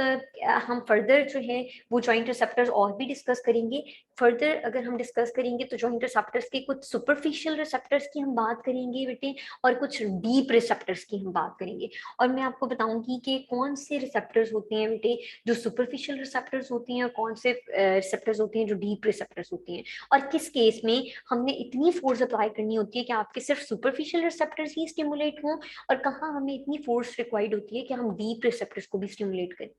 हम फर्दर जो है वो जॉइंट रिसेप्टर्स और भी डिस्कस करेंगे। फर्दर अगर हम डिस्कस करेंगे तो जॉइंट रिसेप्टर्स के कुछ सुपरफिशियल रिसेप्टर्स की हम बात करेंगे बेटे, और कुछ डीप रिसेप्टर्स की हम बात करेंगे। और मैं आपको बताऊंगी कि कौन से रिसेप्टर्स होते हैं बेटे जो सुपरफिशियल रिसेप्टर्स होती हैं, और कौन से रिसेप्टर्स होते हैं जो डीप रिसेप्टर्स होती हैं, और किस केस में हमने इतनी फोर्स अप्लाई करनी होती है कि आपके सिर्फ सुपरफिशियल रिसेप्टर्स ही स्टिमुलेट हों, और कहाँ हमें इतनी फोर्स रिक्वायर्ड होती है कि हम डीप रिसेप्टर्स को भी स्टिमुलेट करें।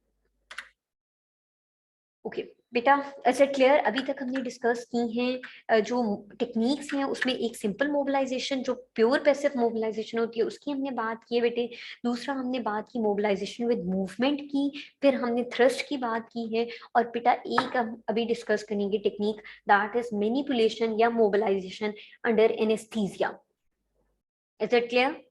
ओके बेटा, ऐसे क्लियर? अभी तक हमने डिस्कस की हैं जो टेक्निक्स हैं, उसमें एक सिंपल मोबिलाइजेशन जो प्योर पैसिव मोबिलाइजेशन होती है उसकी हमने बात की है बेटे। दूसरा हमने बात की मोबिलाइजेशन विद मूवमेंट की, फिर हमने थ्रस्ट की बात की है, और बेटा एक हम अभी डिस्कस करेंगे टेक्निक, दैट इज मैनिपुलेशन या mobilisation under anaesthesia. Is it clear?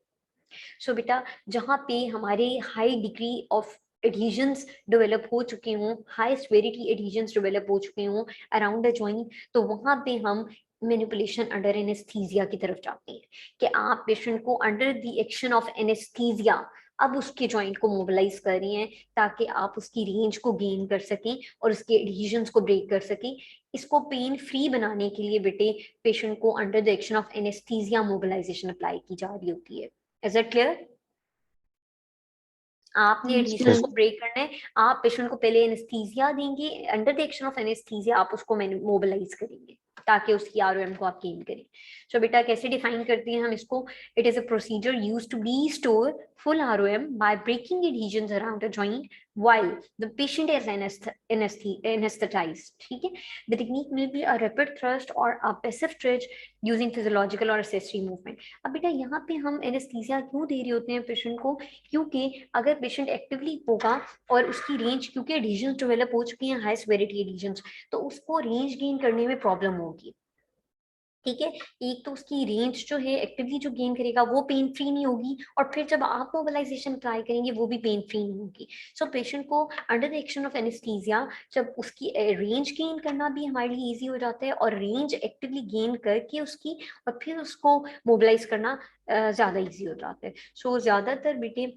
So बेटा जहाँ पे हमारे high degree of adhesions develop हो चुके हों, हाई सेवेरिटी एडहेजन्स डेवलप हो चुके हों अराउंड द जॉइंट, तो वहां पे हम मैनिपुलेशन अंडर एनेस्थीसिया की तरफ जाते हैं कि आप पेशेंट को under the action of anaesthesia अब उसके जॉइंट को मोबिलाइज कर रही हैं, ताकि आप उसकी रेंज को गेन कर सकें और उसके एडहेजन्स को ब्रेक कर सकें। इसको पेन फ्री बनाने के लिए बेटे पेशेंट को under the action of anaesthesia mobilisation apply की जा रही होती है। Is it clear? आपने एडहेजन्स को ब्रेक करना है, आप पेशेंट को पहले एनेस्थीसिया देंगे, under the action of anaesthesia आप उसको मोबिलाइज करेंगे ताकि उसकी आरओएम को आप गेन करें। सो बेटा कैसे डिफाइन करते हैं हम इसको? It is a procedure used to restore full ROM by breaking adhesions around a joint while the patient is anesthetized, ठीक है। The technique may be a rapid thrust or a passive stretch using physiological or accessory movement। अब बेटा यहाँ पे हम एनेस्थीसिया क्यों दे रहे होते हैं पेशेंट को? क्योंकि अगर पेशेंट एक्टिवली होगा और उसकी रेंज, क्योंकि एडहेजन्स डेवलप हो चुकी हैं हाई सेवेरिटी एडहेजन्स, तो उसको रेंज गेन करने में प्रॉब्लम होगी, ठीक है। एक तो उसकी रेंज जो है एक्टिवली जो गेन करेगा वो पेन फ्री नहीं होगी, और फिर जब आप मोबिलाइजेशन अप्लाई करेंगे वो भी पेन फ्री नहीं होगी। सो पेशेंट को under the action of anaesthesia जब उसकी रेंज गेन करना भी हमारे लिए इजी हो जाता है, और रेंज एक्टिवली गेन करके उसकी और फिर उसको मोबिलाइज करना ज्यादा इजी हो जाता है। सो ज्यादातर बेटे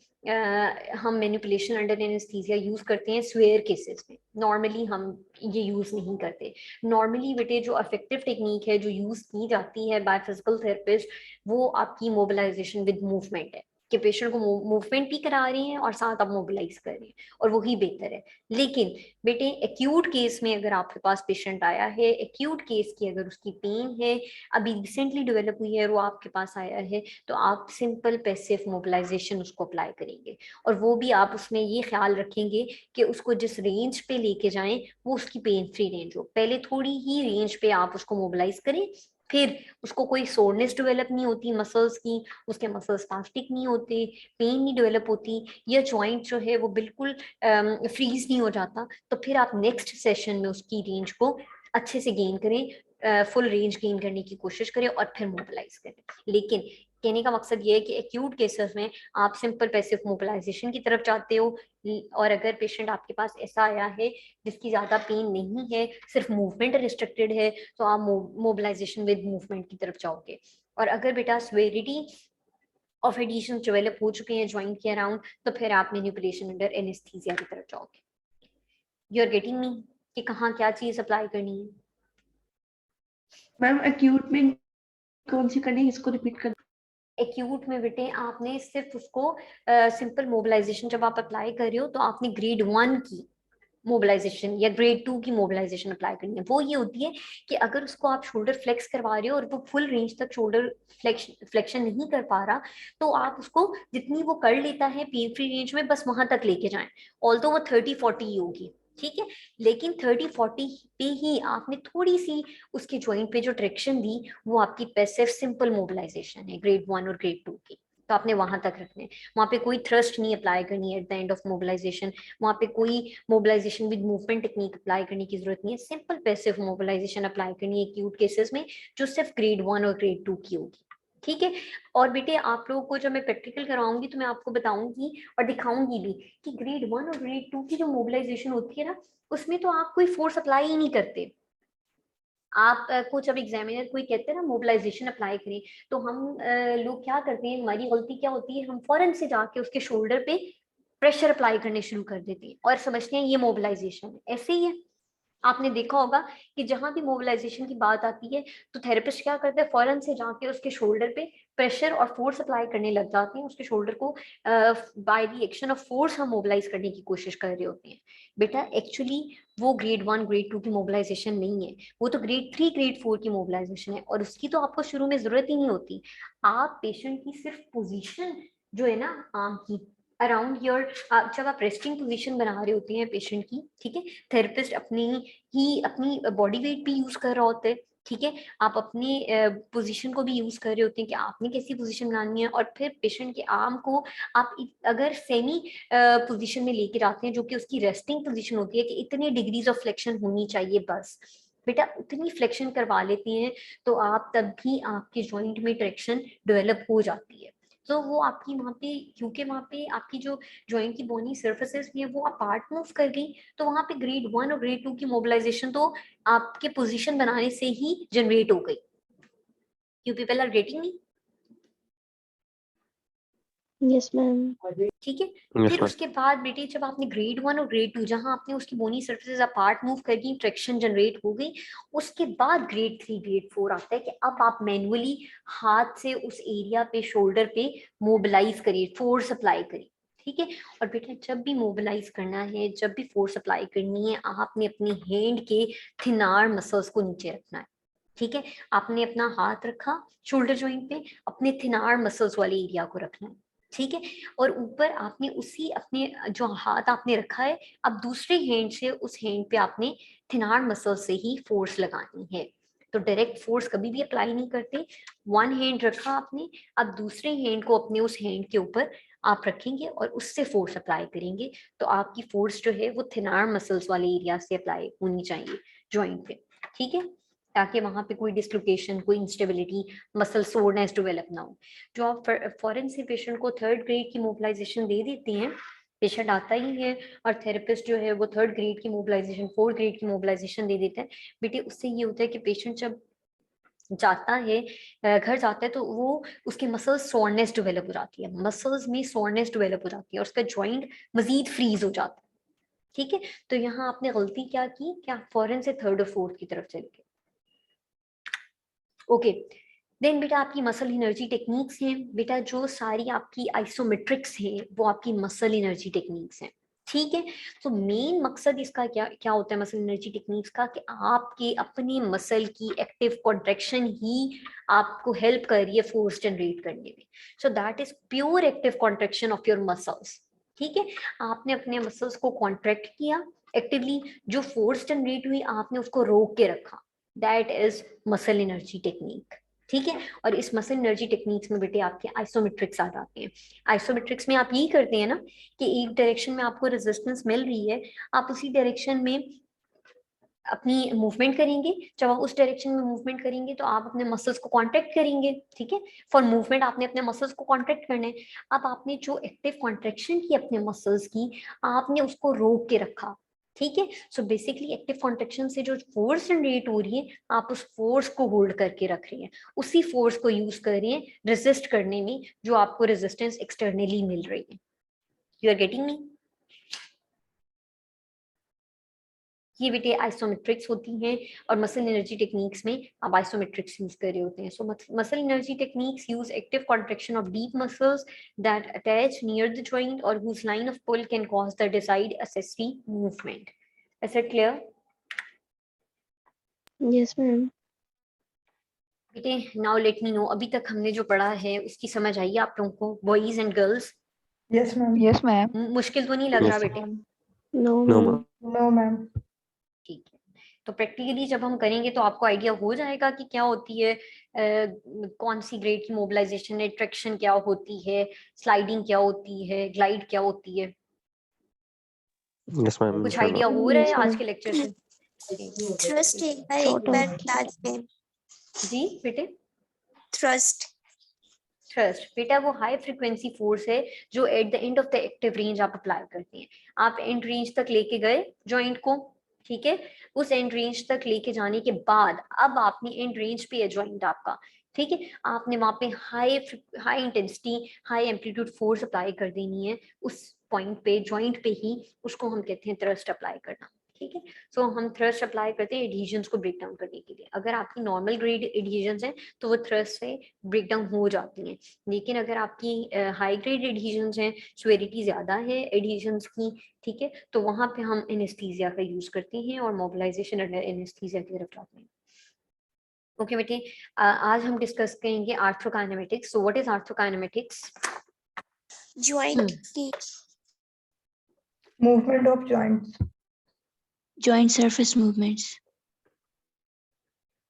हम मैनिपुलेशन अंडर एनेस्थीसिया यूज करते हैं स्वेयर केसेस में, नॉर्मली हम ये यूज नहीं करते। नॉर्मली बेटे जो इफेक्टिव टेक्निक है जो यूज की जाती है बाय फिजिकल थेरेपिस्ट, वो आपकी मोबिलाइजेशन विद मूवमेंट है, कि पेशेंट को मूवमेंट भी करा रही हैं और साथ आप मोबिलाइज कर रहे हैं, और वही बेहतर है। लेकिन बेटे एक्यूट केस में अगर आपके पास पेशेंट आया है, एक्यूट केस की अगर उसकी पेन है अभी रिसेंटली डेवलप हुई है और वो आपके पास आया है, तो आप सिंपल पैसिव मोबिलाइजेशन उसको अप्लाई करेंगे, और वो भी आप उसमें ये ख्याल रखेंगे कि उसको जिस रेंज पे लेके जाएं वो उसकी पेन फ्री रेंज हो। पहले थोड़ी ही रेंज पे आप उसको मोबिलाइज करें, फिर उसको कोई सोरनेस डेवलप नहीं होती मसल्स की, उसके मसल्स स्पास्टिक नहीं होते, पेन नहीं डेवलप होती, या जॉइंट जो है वो बिल्कुल फ्रीज नहीं हो जाता, तो फिर आप नेक्स्ट सेशन में उसकी रेंज को अच्छे से गेन करें, फुल रेंज गेन करने की कोशिश करें और फिर मोबिलाइज करें। लेकिन कहने का मकसद ये है कि एक्यूट केसेस में आप सिंपल पैसिव मोबिलाइजेशन की तरफ जाते हो, और अगर पेशेंट आपके पास ऐसा आया है जिसकी ज्यादा पेन नहीं है, सिर्फ मूवमेंट रिस्ट्रिक्टेड है, तो आप मोबिलाइजेशन विद मूवमेंट की तरफ जाओगे। और अगर बेटा स्वेरिटी ऑफ एडिशन डेवलप हो चुके हैं जॉइंट के अराउंड, तो फिर आप मैनिपुलेशन अंडर एनेस्थीसिया की तरफ जाओगे। यू आर गेटिंग मी कि कहाँ क्या चीज अप्लाई करनी है? मैम एक्यूट में कौन सी करनी है, इसको रिपीट कर। एक्यूट में बेटे आपने सिर्फ उसको सिंपल मोबिलाइजेशन जब आप अप्लाई कर रहे हो तो आपने ग्रेड 1 की मोबिलाइजेशन या ग्रेड 2 की मोबिलाइजेशन अप्लाई करनी है। वो ये होती है कि अगर उसको आप शोल्डर फ्लेक्स करवा रहे हो और वो फुल रेंज तक शोल्डर फ्लेक्शन नहीं कर पा रहा, तो आप उसको जितनी वो कर लेता है पेन फ्री रेंज में बस वहां तक लेके जाएं, ऑल्दो वो 30-40 ही होगी, ठीक है, लेकिन 30-40 पे ही आपने थोड़ी सी उसके ज्वाइंट पे जो ट्रैक्शन दी, वो आपकी पैसिव सिंपल मोबिलाइजेशन है ग्रेड 1 और ग्रेड 2 की, तो आपने वहां तक रखने, वहां पे कोई थ्रस्ट नहीं अप्लाई करनी है at the end of mobilisation, वहां पे कोई mobilisation with movement technique apply करने की जरूरत नहीं है, सिंपल पैसिव मोबिलाइजेशन अप्लाई करनी है एक्यूट केसेस में, जो सिर्फ ग्रेड 1 और ग्रेड 2 की होगी, ठीक है। और बेटे आप लोगों को जब मैं प्रैक्टिकल करवाऊंगी तो मैं आपको बताऊंगी और दिखाऊंगी भी कि ग्रेड 1 और ग्रेड 2 की जो मोबिलाइजेशन होती है ना, उसमें तो आप कोई फोर्स अप्लाई ही नहीं करते। आप को जब एग्जामिनर कोई कहते हैं ना मोबिलाइजेशन अप्लाई करें, तो हम लोग क्या करते हैं, हमारी गलती क्या होती है, हम फौरन से जाके उसके शोल्डर पे प्रेशर अप्लाई करने शुरू कर देते हैं और समझते हैं ये मोबिलाइजेशन है। ऐसे ही है, आपने देखा होगा कि जहां भी मोबिलाइजेशन की बात आती है तो थेरेपिस्ट क्या करते हैं, फौरन से जाके उसके शोल्डर पे प्रेशर और फोर्स अप्लाई करने लग जाते हैं, उसके शोल्डर को by the action of force हम मोबिलाइज करने की कोशिश कर रहे होते हैं। बेटा एक्चुअली वो ग्रेड 1 ग्रेड 2 की मोबिलाइजेशन नहीं है, वो तो ग्रेड 3 ग्रेड 4 की मोबिलाइजेशन है, और उसकी तो आपको शुरू में जरूरत ही नहीं होती। आप पेशेंट की सिर्फ पोजीशन जो है ना आर्म की अराउंड योर, जब आप रेस्टिंग पोजीशन बना रहे होते हैं पेशेंट की, ठीक है, थेरेपिस्ट अपनी बॉडी वेट भी यूज कर रहा होता है, ठीक है, आप अपनी पोजीशन को भी यूज कर रहे होते हैं कि आपने कैसी पोजीशन बनानी है, और फिर पेशेंट के आर्म को आप अगर सेमी पोजीशन में लेके जाते हैं जो कि उसकी रेस्टिंग पोजीशन होती है कि इतने डिग्रीज ऑफ फ्लेक्शन होनी चाहिए बस, बेटा उतनी फ्लेक्शन करवा लेती हैं, तो आप तब भी आपके जॉइंट में ट्रैक्शन डेवलप हो जाती है। तो वो आपकी वहाँ पे, क्योंकि वहाँ पे आपकी जो जॉइंट की बोनी सर्फेसेस भी है वो अपार्ट मूव कर गई, तो वहाँ पे ग्रेड 1 और ग्रेड 2 की मोबिलाइजेशन तो आपके पोजीशन बनाने से ही जनरेट हो गई। You people are getting me? Yes, ma'am. ठीक है। Yes, फिर ma'am. उसके बाद बेटे जब आपने ग्रेड 1 और ग्रेड 2 जहां आपने उसकी बोनी सर्फेसेस अपार्ट मूव कर गई, ट्रैक्शन जनरेट हो गई, उसके बाद ग्रेड 3 ग्रेड 4 आता है कि अब आप मैनुअली हाथ से उस एरिया पे शोल्डर पे मोबिलाइज करिए, फोर्स अप्लाई करिए, ठीक है। और बेटा जब भी मोबिलाइज करना है, जब भी फोर्स अप्लाई करनी है, आपने अपनी हैंड के थिनार मसल्स को नीचे रखना है, ठीक है, आपने अपना हाथ रखा शोल्डर जॉइंट पे, अपने थिनार मसल्स वाले एरिया को रखना है, ठीक है, और ऊपर आपने उसी अपने जो हाथ आपने रखा है, अब दूसरे हैंड से उस हैंड पे आपने थिनार मसल से ही फोर्स लगानी है, तो डायरेक्ट फोर्स कभी भी अप्लाई नहीं करते। वन हैंड रखा आपने, अब दूसरे हैंड को अपने उस हैंड के ऊपर आप रखेंगे और उससे फोर्स अप्लाई करेंगे, तो आपकी फोर्स जो है वो थिनार मसल्स वाले एरिया से अप्लाई होनी चाहिए जॉइंट पे, ठीक है, ताकि वहां पे कोई डिस्लोकेशन, कोई इंस्टेबिलिटी, मसल सोरनेस डेवलप ना हो। जो आप फॉरेन से पेशेंट को 3rd ग्रेड की मोबिलाइजेशन दे देते हैं, पेशेंट आता ही है और थेरेपिस्ट जो है वो 3rd ग्रेड की मोबिलाइजेशन, 4th ग्रेड की मोबिलाइजेशन दे देते हैं, बेटे उससे ये होता है कि पेशेंट जब जाता है घर जाता है तो वो उसके मसल्स सोरनेस डेवलप हो जाती है, मसल्स में सोरनेस डेवलप हो जाती है और उसका जॉइंट मजीद फ्रीज हो जाता है, ठीक है। तो यहाँ आपने गलती क्या की, क्या फॉरेन से 3rd और 4th की तरफ चले गए। ओके, देन बेटा आपकी मसल एनर्जी टेक्निक्स हैं, बेटा जो सारी आपकी आइसोमेट्रिक्स हैं वो आपकी मसल एनर्जी टेक्निक्स हैं, ठीक है। तो मेन मकसद इसका क्या क्या होता है मसल एनर्जी टेक्निक्स का, कि आपके अपने मसल की एक्टिव कॉन्ट्रैक्शन ही आपको हेल्प कर रही है फोर्स जनरेट करने में, सो that is pure active contraction of your muscles, ठीक है। आपने अपने मसल्स को कॉन्ट्रैक्ट किया एक्टिवली, जो फोर्स जनरेट हुई आपने उसको रोक के रखा, that is muscle energy technique. ठीक है, और इस मसल एनर्जी टेक्निक्स में बेटे आपके आइसोमेट्रिक्स आ जाते हैं। आइसोमेट्रिक्स में आप यही करते हैं ना कि एक डायरेक्शन में आपको रेजिस्टेंस मिल रही है, आप उसी डायरेक्शन में अपनी मूवमेंट करेंगे। जब आप उस डायरेक्शन में मूवमेंट करेंगे तो आप अपने मसल्स को कॉन्ट्रैक्ट करेंगे। ठीक है, फॉर मूवमेंट आपने अपने मसल्स को कॉन्ट्रैक्ट करना है। अब आपने जो एक्टिव कॉन्ट्रैक्शन की अपने मसल्स की, आपने उसको रोक के रखा। ठीक है, सो बेसिकली एक्टिव कॉन्ट्रैक्शन से जो फोर्स जनरेट हो रही है, आप उस फोर्स को होल्ड करके रख रहे हैं, उसी फोर्स को यूज कर रहे हैं रेजिस्ट करने में जो आपको रेजिस्टेंस एक्सटर्नली मिल रही है। You are getting me? ये बेटे आइसोमेट्रिक्स होती हैं, और मसल एनर्जी टेक्निक्स में आप आइसोमेट्रिक्स यूज कर रहे होते हैं। So muscle energy techniques use active contraction of deep muscles that attach near the joint और whose line of pull can cause the desired accessory movement. Is it clear? Yes, ma'am. बेटे नाउ लेट मी नो, अभी तक हमने जो पढ़ा है उसकी समझ आई है आप लोगों को, boys and girls? Yes, ma'am. Yes, ma'am. मुश्किल तो नहीं लग रहा Yes, बेटे? No, no, ma'am. ma'am. No, ma'am. ठीक है, तो प्रैक्टिकली जब हम करेंगे तो आपको आइडिया हो जाएगा कि क्या होती है, कौन सी ग्रेड की मोबिलाइजेशन है, ट्रैक्शन क्या होती है, स्लाइडिंग क्या होती है, ग्लाइड क्या होती है। Yes, ma'am. कुछ Sure, आइडिया ma'am. हो रहा है Yes, आज ma'am. के लेक्चर से? थ्रस्ट एक बार Sort of. क्लास में जी बेटे, थ्रस्ट थ्रस्ट बेटा वो हाई फ्रिक्वेंसी फोर्स है जो eight the end of the active range आप अप्लाई करते हैं। आप एंड रेंज तक लेके गए जॉइंट को, ठीक है, उस एंड रेंज तक लेके जाने के बाद अब आपने एंड रेंज पे है जॉइंट आपका, ठीक है, आपने वहां पे high high intensity high amplitude force apply कर देनी है उस पॉइंट पे, जॉइंट पे ही, उसको हम कहते हैं थ्रस्ट अप्लाई करना। ठीक है, सो हम थ्रस्ट अप्लाई करते हैं एडहेजन्स को ब्रेक डाउन करने के लिए। अगर आपकी नॉर्मल ग्रेड एडहेजन्स हैं तो वो थ्रस्ट से ब्रेक डाउन हो जाती हैं, लेकिन अगर आपकी हाई ग्रेड एडहेजन्स हैं, स्वेरिटी ज्यादा है एडहेजन्स की, ठीक है, तो वहां पे हम एनेस्थीसिया का यूज करते हैं और मोबिलाइजेशन अंडर एनेस्थीसिया की तरफ जाते हैं। ओके बेटे, आज हम डिस्कस करेंगे arthrokinematics. So what is arthrokinematics? Joint की Movement of joints. Joint surface movements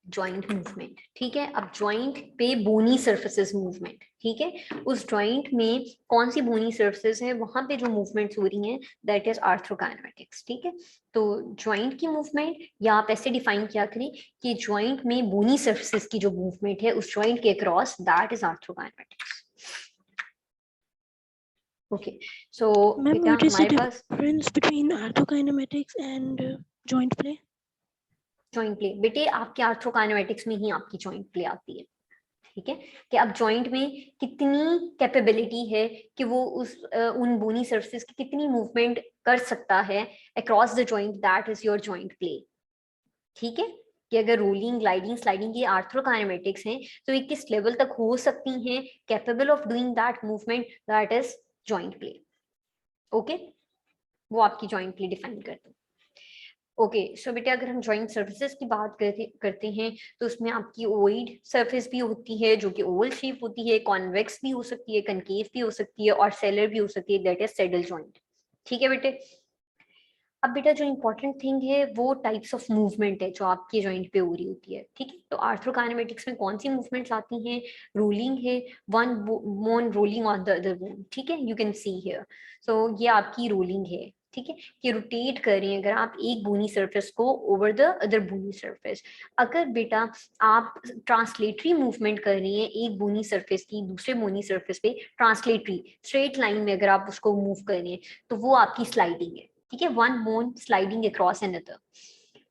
joint movement, ठीक है। अब जॉइंट पे बोनी सर्फेसेस मूवमेंट, ठीक है, उस जॉइंट में कौन सी बोनी सर्फेसेस है, वहां पे जो मूवमेंट्स हो रही हैं, दैट इज आर्थ्रोकाइनेमेटिक्स। ठीक है, तो जॉइंट की मूवमेंट, या आप ऐसे डिफाइन क्या करें कि जॉइंट में बोनी सर्फेसेस की जो मूवमेंट है उस जॉइंट के across, that is arthrokinematics. Okay, so Ma'am, बेटा what is the हमारे पास difference between arthrokinematics and joint play? Joint play, बेटे आपके आर्थ्रोकाइनेमेटिक्स में ही आपकी जॉइंट प्ले आती है। ठीक है, कि अब जॉइंट में कितनी कैपेबिलिटी है कि वो उस उन बोनी सर्फेस की कितनी मूवमेंट कर सकता है across the joint, that is your joint play. ठीक है, कि अगर रोलिंग ग्लाइडिंग स्लाइडिंग ये आर्थ्रोकाइनेमेटिक्स हैं तो ये किस लेवल तक हो सकती हैं capable of doing that movement, that is joint play. Okay, वो आपकी जॉइंट प्ले डिफाइन करते हैं। ओके, सो बेटा अगर हम जॉइंट सर्फेसेस की बात करते हैं तो उसमें आपकी ओइड सरफेस भी होती है जो कि ओवल शेप होती है, कॉन्वेक्स भी हो सकती है, कनकेव भी हो सकती है, और सेलर भी हो सकती है, दैट इज सैडल जॉइंट। ठीक है बेटे, अब बेटा जो इंपॉर्टेंट थिंग है वो टाइप्स ऑफ मूवमेंट है जो आपके जॉइंट पे हो रही होती है। ठीक है, तो आर्थ्रोकाइनेमेटिक्स में कौन सी मूवमेंट्स आती हैं? रोलिंग है, one bone rolling on the other bone. ठीक है, यू कैन सी हियर, सो ये आपकी रोलिंग है। ठीक है, कि रोटेट कर रहे हैं अगर आप एक बोनी सरफेस को over the other bony surface. अगर बेटा आप ट्रांसलेटरी मूवमेंट कर रही हैं एक बोनी सरफेस की दूसरे बोनी सरफेस पे, ट्रांसलेटरी स्ट्रेट लाइन में अगर आप उसको मूव कर रहे हैं तो वो आपकी स्लाइडिंग है। ठीक है, one bone sliding across another.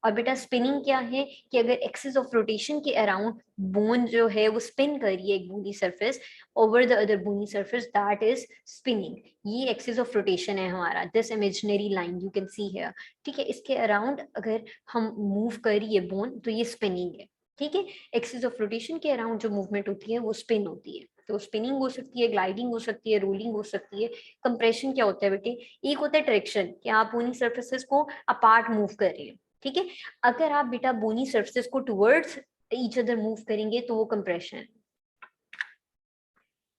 और बेटा स्पिनिंग क्या है कि अगर एक्सिस ऑफ रोटेशन के अराउंड बोन जो है वो स्पिन कर रही है एक bony surface over the other bony surface, that is spinning. ये एक्सिस ऑफ रोटेशन है हमारा, this imaginary line you can see here. ठीक है, इसके अराउंड अगर हम मूव कर रही है बोन तो ये स्पिनिंग है। ठीक है, एक्सिस ऑफ रोटेशन के अराउंड जो मूवमेंट होती है वो स्पिन होती है। तो स्पिनिंग हो सकती है, ग्लाइडिंग हो सकती है, रोलिंग हो सकती है। कंप्रेशन क्या होता है बेटे? एक होता है ट्रैक्शन, कि आप बोनी सर्फेसेस को अपार्ट मूव कर रहे हैं। ठीक है, अगर आप बेटा बोनी सर्फेसेस को टुवर्ड्स ईच अदर मूव करेंगे तो वो कंप्रेशन।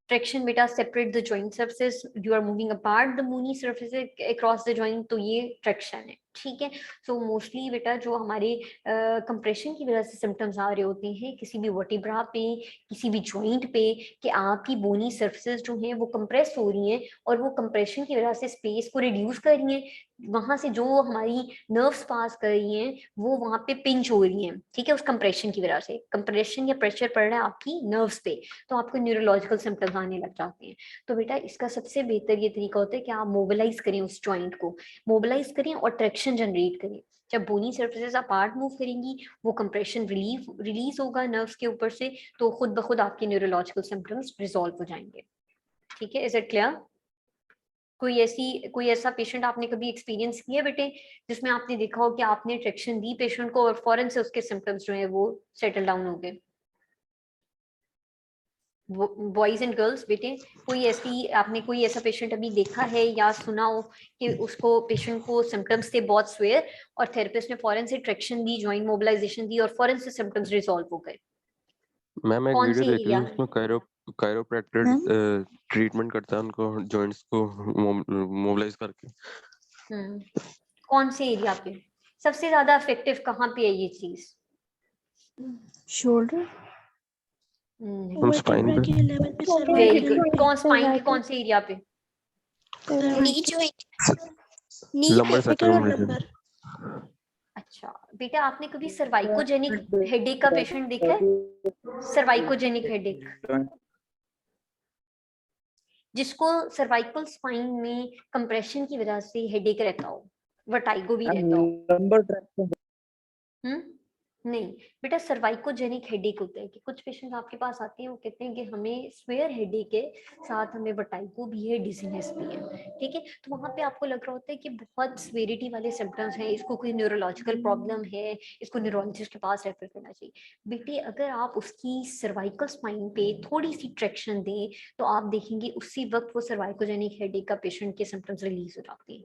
ट्रैक्शन बेटा separate the joint surfaces, you are moving apart the bony surfaces across the joint, तो ये ट्रैक्शन है। ठीक है। सो मोस्टली बेटा जो हमारे कंप्रेशन की वजह से सिम्टम्स आ रहे होते हैं किसी भी वर्टिब्रा पे, किसी भी जॉइंट पे, कि आपकी बोनी सर्फेसेस जो हैं वो कंप्रेस हो रही हैं और वो कंप्रेशन की वजह से स्पेस को रिड्यूस कर रही हैं, वहां से जो हमारी नर्व्स पास कर रही हैं वो वहां पे पिंच हो रही हैं, ठीक है। उस कंप्रेशन की वजह से कंप्रेशन या प्रेशर पड़ रहा है आपकी नर्व्स पे, तो आपको न्यूरोलॉजिकल सिम्टम्स आने लग जाते हैं। तो बेटा इसका सबसे बेहतर ये तरीका होता है कि आप मोबिलाइज करें उस जॉइंट को, मोबिलाइज करें और ट्रैक्शन जनरेट करें। जब बोनी सर्फेसेस अपार्ट मूव करेंगी वो कंप्रेशन रिलीज होगा नर्व्स के ऊपर से, तो खुद ब खुद आपके न्यूरोलॉजिकल सिम्टम्स रिजॉल्व हो जाएंगे। ठीक है, इज इट क्लियर? कोई ऐसा पेशेंट आपने कभी एक्सपीरियंस किया बेटे जिसमें आपने देखा हो कि आपने ट्रैक्शन दी पेशेंट को और फौरन से उसके सिम्टम्स जो है वो सेटल डाउन हो गए? बॉयज एंड गर्ल्स बेटे, कोई ऐसा पेशेंट अभी देखा है या सुना हो कि उसको पेशेंट को सिम्टम्स थे बहुत स्वेयर और थेरेपिस्ट ने फौरन से ट्रैक्शन दी, जॉइंट मोबिलाइजेशन दी और फौरन से सिम्टम्स रिजॉल्व हो गए? मैम एक कौन वीडियो से देखी थी एरिया? उसमें कायरोप्रैक्टर ट्रीटमेंट करता है उनको जॉइंट्स को मोबिलाइज करके। कौन से एरिया पे सबसे ज्यादा इफेक्टिव कहाँ पे है ये चीज? shoulder हम स्पाइन vertebra पे। के लेवल पे वेरी cervical गुड। पे कौन स्पाइन के कौन से एरिया पे? Knee joint. Knee lumbar joint. cervical और सैक्रम lumbar अच्छा बेटा, आपने कभी सर्वाइकोजेनिक हेडेक का पेशेंट देखा है? सर्वाइकोजेनिक हेडेक, जिसको सर्वाइकल स्पाइन में कंप्रेशन की वजह से हेडेक रहता हो, वर्टाइगो भी रहता हो। नहीं बेटा, सर्वाइकोजेनिक हेडेक होता है कि कुछ पेशेंट आपके पास आते हैं वो कहते हैं कि हमें स्वेयर हेडेक है, साथ हमें वर्टाइगो भी है, डिजीनेस भी है, ठीक है। तो वहां पे आपको लग रहा होता है कि बहुत स्वेरिटी वाले सिम्टम्स हैं, इसको कोई न्यूरोलॉजिकल प्रॉब्लम है, इसको न्यूरोलॉजिस्ट के पास रेफर करना चाहिए। बेटे अगर आप उसकी सर्वाइकल स्पाइन पे थोड़ी सी ट्रैक्शन दें तो आप देखेंगे उसी वक्त वो सर्वाइकोजेनिक हेडेक का पेशेंट के सिम्टम्स रिलीज हो जाते हैं।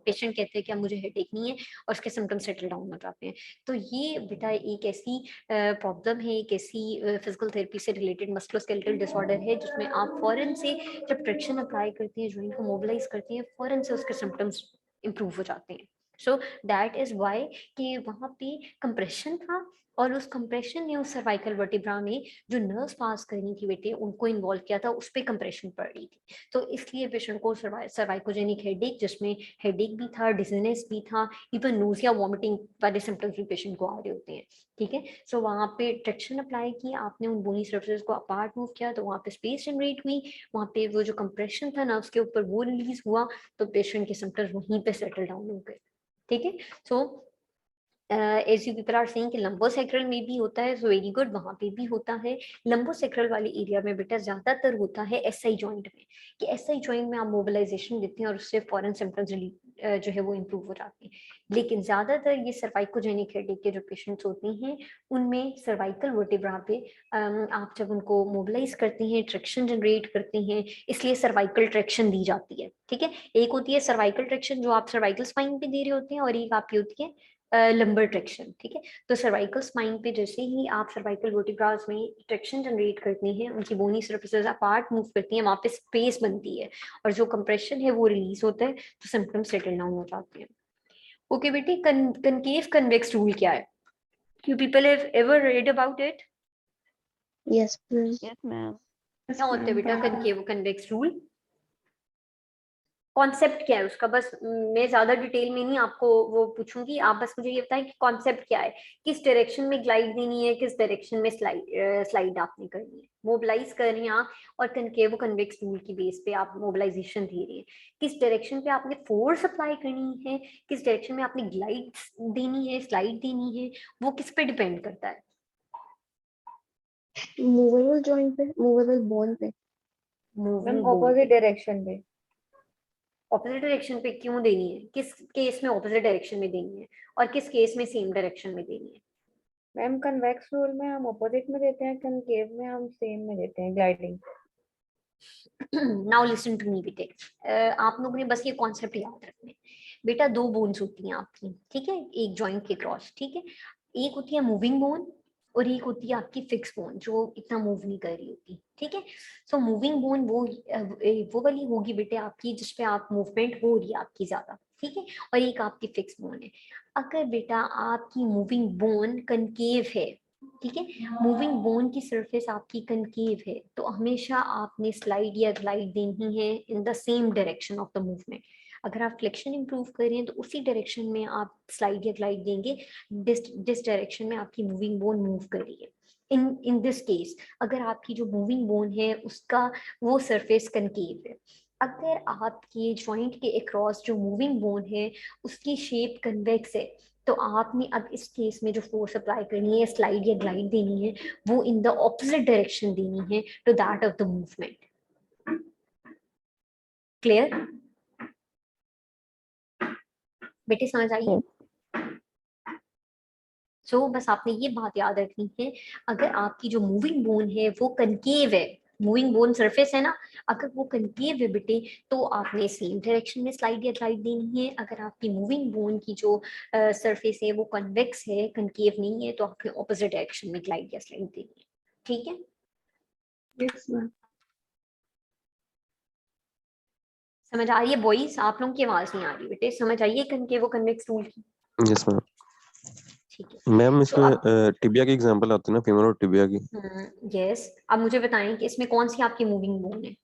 पेशेंट कहते हैं कि अब मुझे हेडेक नहीं है और उसके सिम्टम्स सेटल डाउन हो जाते हैं। तो ये बेटा एक ऐसी प्रॉब्लम है, एक ऐसी फिजिकल थेरेपी से रिलेटेड मस्कुलोस्केलेटल डिसऑर्डर है जिसमें आप फौरन से जब ट्रैक्शन अप्लाई करती हैं, जॉइंट को मोबिलाइज करती हैं, फौरन से उसके सिम्टम्स इंप्रूव हो जाते हैं। सो दैट इज वाई कि वहां पे कंप्रेशन था और उस कंप्रेशन ने उस सर्वाइकल वर्टिब्रा में जो नर्व्स पास करनी थी बेटे उनको इन्वॉल्व किया था, उस पर कंप्रेशन पड़ रही थी। तो इसलिए पेशेंट को सर्वाइकोजेनिक हेडेक, जिसमें हेडेक भी था, डिजीनेस भी था, इवन नोजिया वॉमिटिंग वाले सिम्टम्स भी पेशेंट को आ रहे होते हैं, ठीक है। सो वहाँ पे ट्रैक्शन अप्लाई की आपने, उन बोनी सर्फेसेस को अपार्ट मूव किया तो वहाँ पे स्पेस जनरेट हुई, वहाँ पे वो जो कंप्रेशन था नर्व्स के ऊपर वो रिलीज हुआ, तो पेशेंट के सिम्टम्स वहीं पे सेटल डाउन हो गए, ठीक है। So as you people are saying कि लंबोसेक्रल में भी होता है, सो वेरी गुड, वहां पे भी होता है। लंबोसेक्रल वाले एरिया में बेटा ज्यादातर होता है एसआई जॉइंट में, कि एसआई जॉइंट में आप मोबिलाइजेशन देते हैं और उससे फॉरेन सिम्टम्स जो है वो इम्प्रूव हो जाते हैं। लेकिन ज्यादातर ये सर्वाइकोजेनिक हेडेक के जो पेशेंट्स होते हैं उनमें सर्वाइकल वर्टिब्रा पे आप जब उनको मोबिलाइज करते हैं, ट्रैक्शन जनरेट करते हैं, इसलिए सर्वाइकल ट्रैक्शन दी जाती है, ठीक है। एक होती है सर्वाइकल ट्रैक्शन जो आप सर्वाइकल स्पाइन पे दे रहे होते हैं और एक आपकी होती है लंबर ट्रैक्शन, ठीक है। तो सर्वाइकल स्पाइन पे जैसे ही आप सर्वाइकल वर्टिब्रास में ट्रैक्शन जनरेट करते हैं, उनकी बोनी सर्फेसेस अपार्ट मूव करती हैं, वहां पे स्पेस बनती है और जो कंप्रेशन है वो रिलीज होता है, तो सिम्टम्स सेटल डाउन हो जाते हैं। ओके बेटी, कनकेव कन्वेक्स रूल क्या है? You people have ever read about it? Yes, ma'am. Yes, ma'am. क्या होता है बेटा कनकेव कन्वेक्स रूल? कॉन्सेप्ट क्या है उसका? बस मैं ज्यादा डिटेल में नहीं आपको वो पूछूंगी, आप बस मुझे ये बताएं कि कॉन्सेप्ट क्या है, किस डायरेक्शन में ग्लाइड देनी है, किस डायरेक्शन में स्लाइड आपने करनी है, मोबिलाइज कर रही हैं आप और कनकेव कन्वेक्स रूल की बेस पे आप मोबिलाइजेशन दे रही है, किस डायरेक्शन पे आपने फोर्स अप्लाई करनी है, किस डायरेक्शन में आपने ग्लाइड देनी है, स्लाइड देनी है, वो किस पे डिपेंड करता है? Movable joint पे, movable bone पे. मूविंग ऑपोजिट डायरेक्शन पे। ऑपोजिट डायरेक्शन पे क्यों देनी है? किस केस में ऑपोजिट डायरेक्शन में देनी है और किस केस में सेम डायरेक्शन में देनी है? मैम कन्वेक्स रूल में हम ऑपोजिट में देते हैं, कनकेव में हम सेम में देते हैं, gliding. Now listen to me बेटे, आप लोगों ने बस ये कॉन्सेप्ट याद रखना है। बेटा दो बोन्स होती हैं आपकी, ठीक है, एक जॉइंट के क्रॉस, ठीक है। एक होती है मूविंग बोन और एक होती है आपकी फिक्स बोन जो इतना मूव नहीं कर रही होती, ठीक है। सो मूविंग बोन वो वाली होगी बेटे आपकी जिसपे आप मूवमेंट हो रही है आपकी ज्यादा, ठीक है, और एक आपकी फिक्स बोन है। अगर बेटा आपकी मूविंग बोन कनकेव है, ठीक है, मूविंग बोन की सरफेस आपकी कनकेव है, तो हमेशा आपने स्लाइड या ग्लाइड देनी है in the same direction of the movement. अगर आप फ्लेक्शन इंप्रूव कर रहे हैं तो उसी डायरेक्शन में आप स्लाइड या ग्लाइड देंगे जिस डायरेक्शन में आपकी मूविंग बोन मूव कर रही है। इन दिस केस अगर आपकी जो मूविंग बोन है उसका वो सरफेस कनकेव है, अगर आपके जॉइंट के अक्रॉस जो मूविंग बोन है उसकी शेप कन्वेक्स है, तो आपने अब इस केस में जो फोर्स अप्लाई करनी है, स्लाइड या ग्लाइड देनी है, वो इन द ऑपोजिट डायरेक्शन देनी है to that of the movement. Clear बेटे, समझ आइए? सो बस आपने ये बात याद रखनी है, अगर आपकी जो मूविंग बोन है वो कनकेव है, मूविंग बोन सरफेस है ना, अगर वो कनकेव है बेटे तो आपने सेम डायरेक्शन में स्लाइड या ग्लाइड देनी है। अगर आपकी मूविंग बोन की जो सरफेस है वो कन्वेक्स है, कनकेव नहीं है, तो आपने ऑपोजिट डायरेक्शन में ग्लाइड या स्लाइड देनी है। ठीक है, यस मैम। समझ आ रही है बॉयज? आप लोगों की आवाज नहीं आ रही बेटे, समझ आइए कनकेव वो कन्वेक्स रूल की? Yes ma'am. ठीक है मैम तो इसमें टिबिया की एग्जांपल आती है ना, फीमर और टिबिया की। यस, अब मुझे बताएं कि इसमें कौन सी आपकी मूविंग बोन है?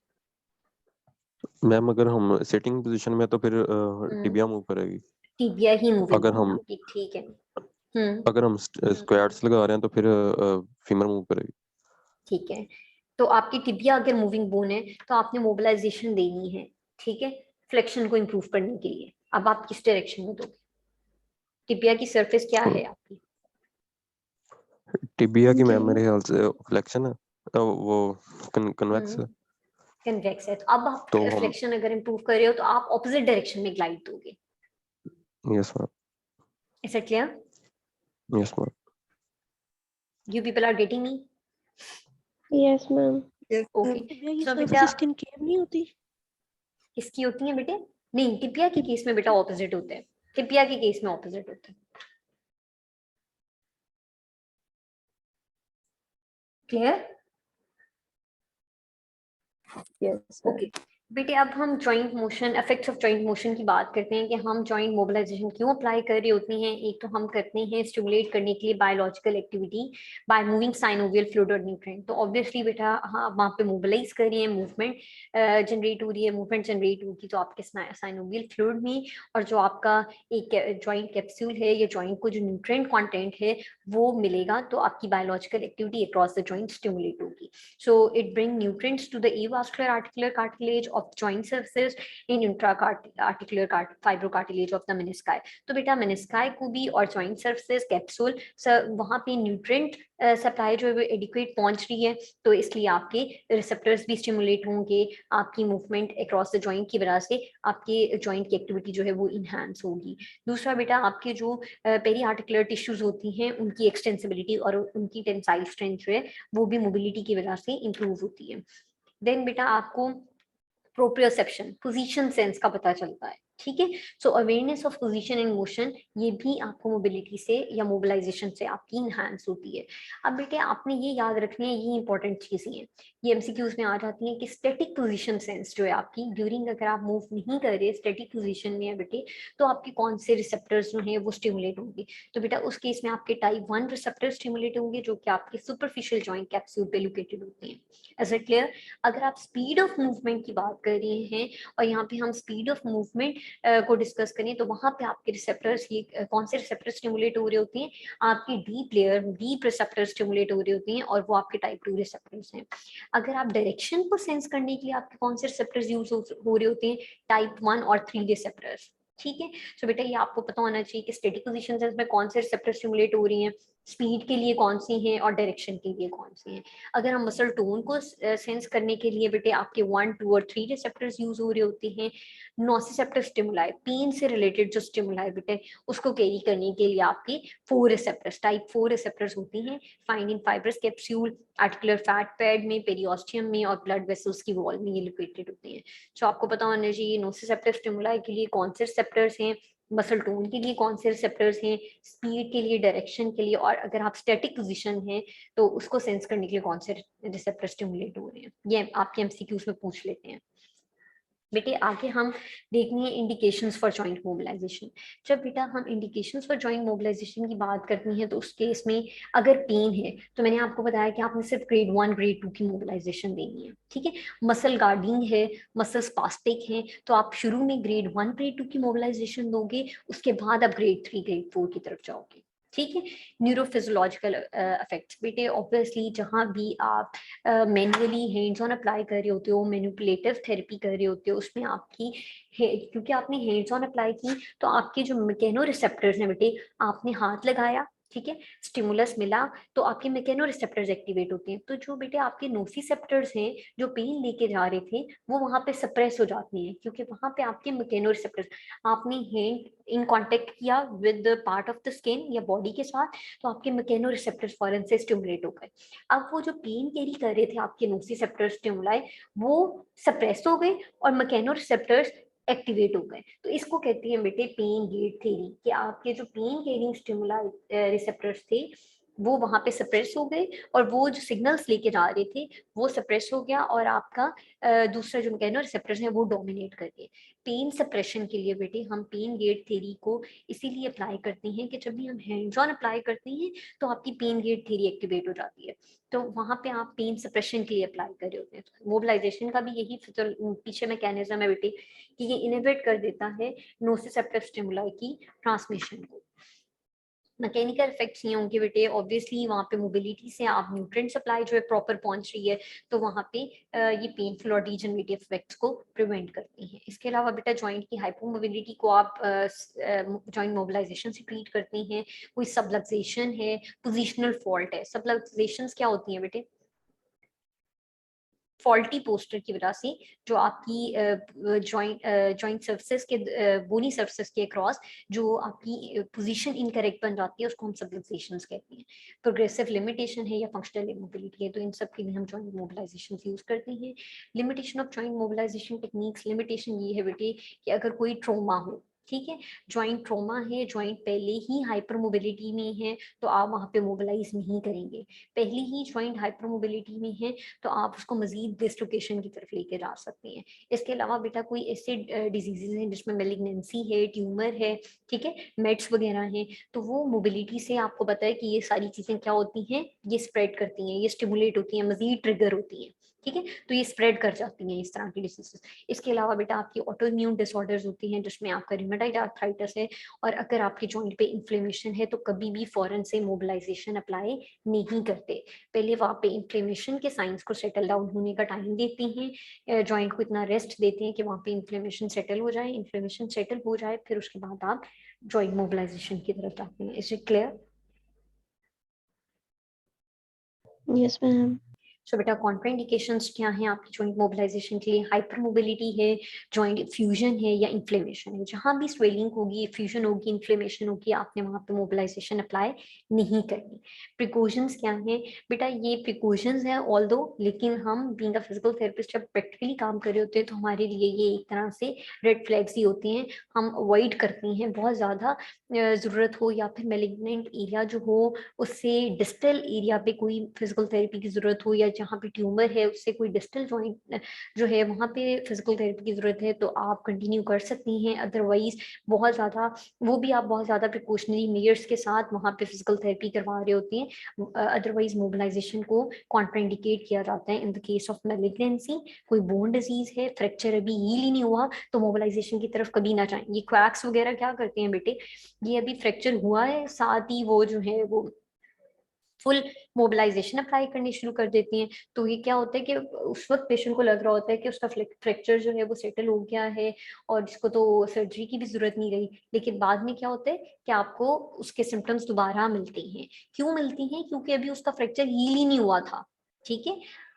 मैम अगर हम सिटिंग पोजीशन में है तो फिर हम्म, टिबिया मूव करेगी। टिबिया ही मूविंग अगर बोन हम आपकी, ठीक है। अगर हम स्क्वाट्स लगा रहे हैं तो फिर फीमर मूव करेगी। ठीक है, तो आपकी टिबिया अगर मूविंग बोन है तो आपने मोबिलाइजेशन देनी है, ठीक है, फ्लेक्शन को इंप्रूव करने के लिए। अब आप किस डायरेक्शन में दोगे? टिबिया की सरफेस क्या है आपकी? टिबिया की मैम मेरे ख्याल से फ्लेक्शन है, वो कन्वेक्स है। कन्वेक्स है, तो अब आप तो हम फ्लेक्शन अगर इंप्रूव कर रहे हो तो आप ऑपोजिट डायरेक्शन में ग्लाइड दोगे। Yes ma'am. Is it clear? Yes ma'am. You people are getting me? Yes, ma'am. Okay, tibia की सो बेटा सर्फेसिस कनकेव नहीं होती? किसकी होती है बेटे? नहीं, टिबिया के केस में बेटा ऑपोजिट होते हैं, टिबिया के केस में ऑपोजिट होते हैं। क्लियर? Yes, ओके बेटे, अब हम joint motion, effects of joint motion की बात करते हैं कि हम जॉइंट मोबिलाइजेशन क्यों अप्लाई कर रही होती हैं। एक तो हम करते हैं स्टिमुलेट करने के लिए biological activity by moving synovial fluid और न्यूट्रिएंट। तो ऑब्वियसली बेटा हाँ, वहाँ पे मोबिलाइज कर रही है, मूवमेंट जनरेट हो रही है, मूवमेंट जनरेट होगी तो आपके साइनोवियल फ्लूइड में, और जो आपका एक जॉइंट कैप्सूल है या जॉइंट को जो न्यूट्रिएंट कंटेंट है वो मिलेगा, तो आपकी biological activity across the joint stimulate होगी। So it bring nutrients to the avascular articular cartilage of joint surfaces in intra-articular fibrocartilage of the menisci। तो बेटा menisci को भी और joint surfaces capsule वहाँ पे nutrient सप्लाई जो है वो एडिक्वेट पहुंच रही है, तो इसलिए आपके रिसेप्टर्स भी स्टिमुलेट होंगे, आपकी मूवमेंट अक्रॉस द जॉइंट की वजह से आपके जॉइंट की एक्टिविटी जो है वो इनहांस होगी। दूसरा बेटा आपके जो पेरी आर्टिकुलर टिश्यूज होती हैं उनकी एक्सटेंसिबिलिटी और उनकी टेंसाइल स्ट्रेंथ जो है वो भी मोबिलिटी की वजह से इंप्रूव होती है। देन बेटा आपको प्रोप्रियोसेप्शन, पोजीशन सेंस का पता चलता है, ठीक है। So awareness of position and motion, ये भी आपको मोबिलिटी से या मोबिलाइजेशन से आपकी इनहांस होती है। अब बेटे आपने ये याद रखनी है, ये इंपॉर्टेंट चीजें हैं, ये एमसीक्यूज में आ जाती हैं कि स्टैटिक पोजीशन सेंस जो है आपकी ड्यूरिंग, अगर आप मूव नहीं कर रहे स्टैटिक पोजीशन में है बेटे, तो आपके कौन से रिसेप्टर्स जो हैं वो स्टिमुलेट होंगे। तो बेटा उस केस में आपके टाइप 1 रिसेप्टर स्टिमुलेट होंगे जो कि आपके सुपरफिशियल जॉइंट कैप्सूल पे लोकेटेड होती हैं। Is it clear? अगर आप स्पीड ऑफ मूवमेंट की बात कर रहे हैं और यहाँ पे हम स्पीड ऑफ मूवमेंट को डिस्कस करें, तो वहां पे आपके रिसेप्टर्स ये कौन से रिसेप्टर स्टिमुलेट हो रहे होते हैं? आपके deep layer deep receptor stimulate हो रहे होते हैं, और वो आपके टाइप 2 रिसेप्टर्स हैं। अगर आप डायरेक्शन को सेंस करने के लिए आपके कौन से रिसेप्टर्स यूज हो रहे होते हैं? टाइप 1 और 3 रिसेप्टर्स, ठीक है। सो बेटा ये आपको पता होना चाहिए कि स्टैटिक पोजीशन सेंस में कौन से रिसेप्टर स्टिमुलेट हो रही हैं, स्पीड के लिए कौन सी हैं और डायरेक्शन के लिए कौन सी हैं। अगर हम मसल टोन को सेंस करने के लिए बेटे आपके 1, 2 और 3 रिसेप्टर्स यूज हो रहे होते हैं। नोसिसेप्टर स्टिमुलाई, पेन से रिलेटेड जो स्टिमुलाई बेटे उसको कैरी करने के लिए आपके 4 रिसेप्टर्स, टाइप 4 रिसेप्टर्स होती हैं, find in fibrous capsule, articular fat pad में, पेरियोस्टियम में और ब्लड वेसल्स की वॉल में ये लोकेटेड होती हैं। तो आपको पता होना चाहिए नोसिसेप्टर स्टिमुलाई के लिए कौन से रिसेप्टर्स हैं, मसल टोन के लिए कौन से रिसेप्टर्स हैं, स्पीड के लिए, डायरेक्शन के लिए, और अगर आप स्टैटिक पोजीशन है तो उसको सेंस करने के लिए कौन से रिसेप्टर स्टिमुलेट हो रहे हैं। ये आपके एमसीक्यूज में पूछ लेते हैं। बेटे आगे हम देखने हैं इंडिकेशंस फॉर जॉइंट मोबिलाइजेशन। जब बेटा हम इंडिकेशंस फॉर जॉइंट मोबिलाइजेशन की बात करते हैं तो उस केस में अगर पेन है तो मैंने आपको बताया कि आपने सिर्फ ग्रेड 1 ग्रेड 2 की मोबिलाइजेशन देनी है, ठीक है। मसल गार्डिंग है, मसल स्पास्टिक है, तो आप शुरू में ग्रेड 1 ग्रेड 2 की मोबिलाइजेशन दोगे, उसके बाद आप ग्रेड 3 ग्रेड 4 की तरफ जाओगे, ठीक है। न्यूरोफिजियोलॉजिकल इफेक्ट्स बेटे ऑब्वियसली जहां भी आप मैनुअली हैंड्स ऑन अप्लाई कर रहे होते हो, मैनिपुलेटिव थेरेपी कर रहे होते हो, उसमें आपकी क्योंकि आपने हैंड्स ऑन अप्लाई की तो आपके जो मैकेनो रिसेप्टर्स हैं बेटे, आपने हाथ लगाया, ठीक है, स्टिमुलस मिला तो आपके मैकेनो रिसेप्टर्स एक्टिवेट होते हैं। तो जो बेटे आपके नोसिसेप्टर्स हैं जो पेन लेके जा रहे थे वो वहां पे सप्रेस हो जाते हैं, क्योंकि वहां पे आपके मैकेनो रिसेप्टर्स, आपने हैंड इन कांटेक्ट किया with part of the skin या बॉडी के साथ, तो आपके मैकेनो रिसेप्टर्स फौरन से स्टिमुलेट हो गए। अब वो जो पेन कैरी कर रहे थे आपके नोसिसेप्टर स्टिमुलाई, वो सप्रेस हो गए और मैकेनो रिसेप्टर्स एक्टिवेट हो गए। तो इसको कहते हैं बेटे पेन गेट थ्योरी, कि आपके जो पेन कैरिंग स्टिमुलाई रिसेप्टर्स थे वो वहां पे सप्रेस हो गए और वो जो सिग्नल्स लेके जा रहे थे वो सप्रेस हो गया और आपका दूसरा जो मैकेनो रिसेप्टर्स है वो डोमिनेट कर गए। पेन सप्रेशन के लिए बेटे हम पेन गेट थ्योरी को इसीलिए अप्लाई करते हैं कि जब भी हम हैंड्स ऑन अप्लाई करते हैं तो आपकी पेन गेट थ्योरी एक्टिवेट हो जाती है, तो वहां पे आप पेन सप्रेशन के लिए अप्लाई कर रहे होते हैं। मोबिलाइजेशन का भी यही पीछे मैकेनिज्म है बेटे कि ये इनहिबिट कर देता है नोसिसेप्टिव स्टिमुलाई की ट्रांसमिशन को। मैकेनिकल इफेक्ट्स ये होंगे बेटे, ऑब्वियसली वहाँ पे मोबिलिटी से आप न्यूट्रिएंट सप्लाई जो है प्रॉपर पहुंच रही है, तो वहाँ पे ये पेनफुल और डिजनरेटिव इफेक्ट्स को प्रिवेंट करती हैं। इसके अलावा बेटा जॉइंट की हाइपोमोबिलिटी को आप जॉइंट मोबिलाइजेशन से ट्रीट करते हैं। कोई सबलक्सेशन है, पोजिशनल फॉल्ट है। सबलक्सेशंस क्या होती हैं बेटे? फॉल्टी पोस्टर की वजह से जो आपकी जॉइंट सर्फेस के बोनी सर्फेस के अक्रॉस जो आपकी पोजीशन इनकरेक्ट बन जाती है उसको हम सबलक्सेशंस कहते हैं। प्रोग्रेसिव लिमिटेशन है या फंक्शनल इमोबिलिटी है, तो इन सब के लिए हम जॉइंट मोबिलाइजेशन यूज करते हैं। Limitation of joint mobilisation techniques, limitation ये है बेटे कि अगर कोई ट्रोमा हो, ठीक है, जॉइंट ट्रोमा है, जॉइंट पहले ही हाइपर मोबिलिटी में है, तो आप वहाँ पे मोबिलाइज नहीं करेंगे। पहले ही जॉइंट हाइपर मोबिलिटी में है तो आप उसको मजीद डिस्लोकेशन की तरफ लेके जा सकते हैं। इसके अलावा बेटा कोई ऐसे डिजीजेज हैं जिसमें मेलिग्नेंसी है, ट्यूमर है, ठीक है, मेट्स वगैरह हैं, तो वो मोबिलिटी से आपको पता है कि ये सारी चीजें क्या होती हैं, ये स्प्रेड करती हैं, ये स्टिमुलेट होती हैं, मजीद ट्रिगर होती हैं, ठीक है, तो ये स्प्रेड कर जाती हैं इस तरह की डिजीजेस। इसके अलावा बेटा आपकी ऑटो इम्यून डिसऑर्डर्स होती हैं जिसमें आपका रिमेटाइड आर्थराइटिस है, और अगर आपके जॉइंट पे इन्फ्लेमेशन है तो कभी भी फौरन से मोबिलाइजेशन अप्लाई नहीं करते। पहले वहाँ पे इन्फ्लेमेशन के साइंस को सेटल डाउन होने का टाइम देते हैं, जॉइंट को इतना रेस्ट देते हैं कि वहाँ पे इन्फ्लेमेशन सेटल हो जाए। इन्फ्लेमेशन सेटल हो जाए फिर उसके बाद आप जॉइंट मोबिलाइजेशन की तरफ जाते हैं। Is it clear? Yes, ma'am. सो बेटा कॉन्ट्राइंडिकेशंस क्या हैं आपकी जॉइंट मोबिलाइजेशन के लिए? हाइपर मोबिलिटी है, जॉइंट फ्यूजन है या इन्फ्लेमेशन है। जहां भी स्वेलिंग होगी, फ्यूजन होगी, इन्फ्लेमेशन होगी, आपने वहां पे मोबिलाइजेशन अप्लाई नहीं करनी। प्रिकॉशंस क्या हैं बेटा? ये प्रिकॉशंस हैं ऑल्दो, लेकिन हम बीइंग अ फिजिकल थेरेपिस्ट जब प्रैक्टिकली काम कर रहे होते हैं तो हमारे लिए ये एक तरह से रेड फ्लैग्स ही होते हैं, हम अवॉइड करते हैं। बहुत ज्यादा जरूरत हो या फिर मेलिग्नेंट एरिया जो हो उससे डिस्टल एरिया पे कोई फिजिकल थेरेपी की जरूरत हो, या जहाँ पे ट्यूमर है उससे कोई डिस्टल जॉइंट जो है वहाँ पे फिजिकल थेरेपी की जरूरत है तो आप कंटिन्यू कर सकती हैं। अदरवाइज बहुत ज्यादा वो भी आप बहुत ज्यादा प्रिकॉशनरी मेजर्स के साथ वहाँ पे फिजिकल थेरेपी करवा रहे होते हैं। अदरवाइज मोबिलाइजेशन को कॉन्ट्राइंडिकेट किया जाता है in the case of malignancy. कोई बोन डिजीज है, फ्रैक्चर अभी हील ही नहीं हुआ तो मोबिलाइजेशन की तरफ कभी ना जाएं। ये क्वैक्स वगैरह क्या करते हैं बेटे, ये अभी फ्रैक्चर हुआ है साथ ही वो जो है वो फुल मोबिलाइजेशन अप्लाई करनी शुरू कर देती हैं। तो ये क्या होता है कि उस वक्त पेशेंट को लग रहा होता है कि उसका फ्रैक्चर जो है वो सेटल हो गया है और जिसको तो सर्जरी की भी जरूरत नहीं रही, लेकिन बाद में क्या होता है कि आपको उसके सिम्टम्स दोबारा मिलते हैं। क्यों मिलती हैं? क्योंकि अभी उसका फ्रैक्चर हील ही नहीं हुआ था, ठीक है।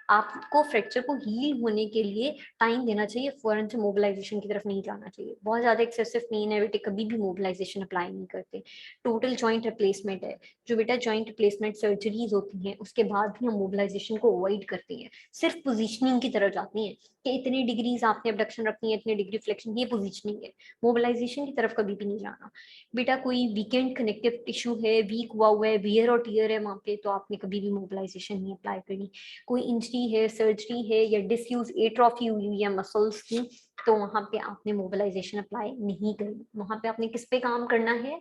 आपको फ्रैक्चर को हील होने के लिए टाइम देना चाहिए, फौरन से मोबिलाइजेशन की तरफ नहीं जाना चाहिए। बहुत ज्यादा एक्सेसिव पेन है बेटे, कभी भी मोबिलाइजेशन अप्लाई नहीं करते। टोटल जॉइंट रिप्लेसमेंट है, जो बेटा जॉइंट रिप्लेसमेंट सर्जरीज होती हैं उसके बाद भी हम मोबिलाइजेशन को अवॉइड करते हैं, सिर्फ पोजीशनिंग की तरफ जाती हैं कि इतनी डिग्रीज आपने अबडक्शन रखनी है, इतनी डिग्री फ्लेक्शन, ये पोजीशनिंग है। मोबिलाइजेशन की तरफ कभी भी नहीं जाना। बेटा कोई वीकेंड कनेक्टिव टिश्यू है, वीक हुआ हुआ है, वियर और टीयर है वहाँ पे, तो आपने कभी भी मोबिलाइजेशन नहीं अप्लाई करनी। कोई इंजरी इंजरी है, सर्जरी है, या डिसयूज एट्रोफी हुई है मसल्स की, तो वहां पे आपने मोबिलाइजेशन अप्लाई नहीं करनी। वहां पे आपने किस पे काम करना है?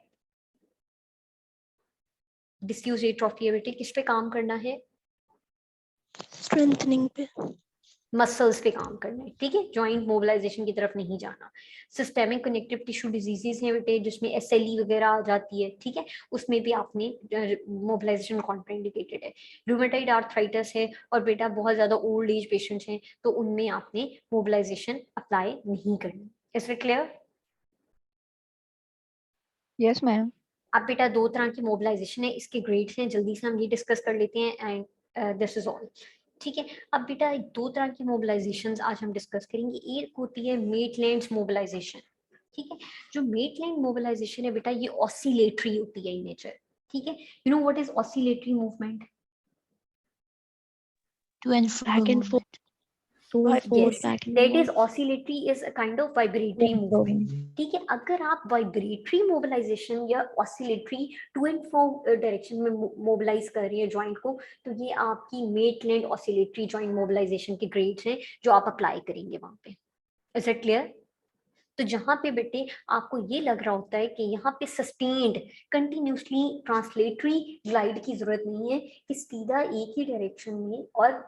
डिसयूज एट्रोफी है बेटे, किस पे काम करना है? Strengthening पे. मसल्स पे काम करना है, ठीक है, जॉइंट मोबिलाइजेशन की तरफ नहीं जाना। सिस्टेमिक कनेक्टिव टिश्यू डिजीजेस हैं बेटे, जिसमें एसएलई वगैरह आ जाती है, ठीक है, उसमें भी आपने मोबिलाइजेशन कॉन्ट्राइंडिकेटेड है। रूमेटाइड आर्थराइटिस है और बेटा बहुत ज्यादा ओल्ड एज पेशेंट्स हैं, तो उनमें आपने मोबिलाइजेशन अप्लाई नहीं करनी। Is it clear? Yes, ma'am. अब बेटा दो तरह की मोबिलाइजेशन है, इसके ग्रेड्स हैं, जल्दी से हम ये डिस्कस कर लेते हैं एंड दिस इज ऑल। ठीक है, अब बेटा दो तरह की मोबिलाइजेशंस आज हम डिस्कस करेंगे। एक होती है मेटलैंड्स मोबिलाइजेशन, ठीक है। जो मेटलैंड मोबिलाइजेशन है बेटा, ये ऑसिलेटरी होती है इन नेचर, ठीक है। You know what is oscillatory movement? To and fro Back and movement. forth. To and forth. Yes, Back and that is forth. oscillatory is a kind of vibratory movement, ठीक है। अगर आप वाइब्रेटरी मोबिलाइजेशन या oscillatory to and fro direction में मोबिलाइज कर रही है जॉइंट को, तो ये आपकी मेटलैंड ऑसिलेटरी जॉइंट मोबिलाइजेशन के ग्रेड्स हैं जो आप अप्लाई करेंगे वहां पे। Is it clear? तो जहां पे बेटे आपको ये लग रहा होता है कि यहाँ पे सस्टेन्ड कंटिन्यूसली ट्रांसलेटरी ग्लाइड की जरूरत नहीं है कि सीधा एक ही डायरेक्शन में और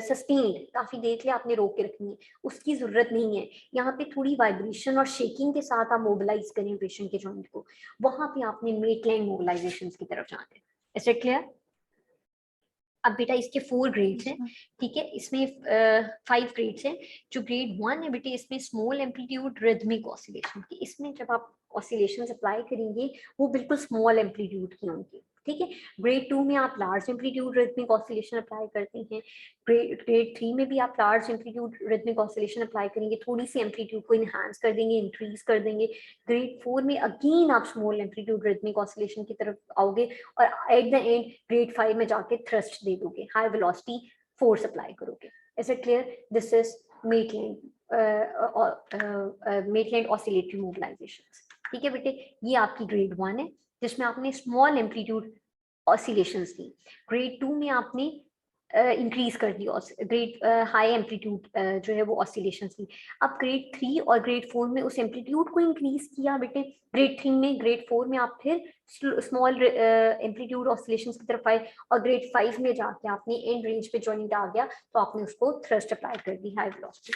सस्टेन्ड काफी देर के लिए आपने रोक के रखनी है, उसकी जरूरत नहीं है। यहाँ पे थोड़ी वाइब्रेशन और शेकिंग के साथ आप मोबिलाइज करें पेशेंट के जॉइंट को, वहां पे आपने मेटलैंड मोबिलाइजेशन की तरफ जाना है। Is it clear? अब बेटा इसके 4 ग्रेड्स हैं, ठीक है, इसमें 5 ग्रेड्स हैं। जो ग्रेड 1 है बेटे, इसमें स्मॉल एम्पलीट्यूड रिदमिक ऑसिलेशन की, इसमें जब आप ऑसिलेशंस अप्लाई करेंगे वो बिल्कुल स्मॉल एम्पलीट्यूड की होंगी, ठीक है। ग्रेड 2 में आप large amplitude rhythmic oscillation apply करते हैं। ग्रेड 3 में भी आप large amplitude rhythmic oscillation apply करेंगे, थोड़ी सी एम्पलीट्यूड को इनहांस कर देंगे, इंक्रीज कर देंगे। ग्रेड 4 में अगेन आप स्मॉल एम्पलीट्यूड रिदमिक ऑसिलेशन की तरफ आओगे और एट द एंड ग्रेड 5 में जाके थ्रस्ट दे दोगे, हाई वेलोसिटी फोर्स अप्लाई करोगे। Is it clear? This is Maitland oscillatory mobilisations, ठीक है बेटे। ये आपकी ग्रेड 1 है जिसमें आपने स्मॉल एम्पलीट्यूड ऑसिलेशंस दी। ग्रेड 2 में आपने इंक्रीज कर दी ग्रेड हाई एम्पलीट्यूड जो है वो ऑसिलेशंस की। अब ग्रेड 3 और ग्रेड 4 में उस एम्पलीट्यूड को इंक्रीज किया बेटे, ग्रेड 3 में, ग्रेड 4 में आप फिर स्मॉल एम्पलीट्यूड ऑसिलेशंस की तरफ आए, और ग्रेड 5 में जाके आपने एंड रेंज पे जॉइंट आ गया तो आपने उसको थ्रस्ट अप्लाई कर दी, हाई वेलोसिटी।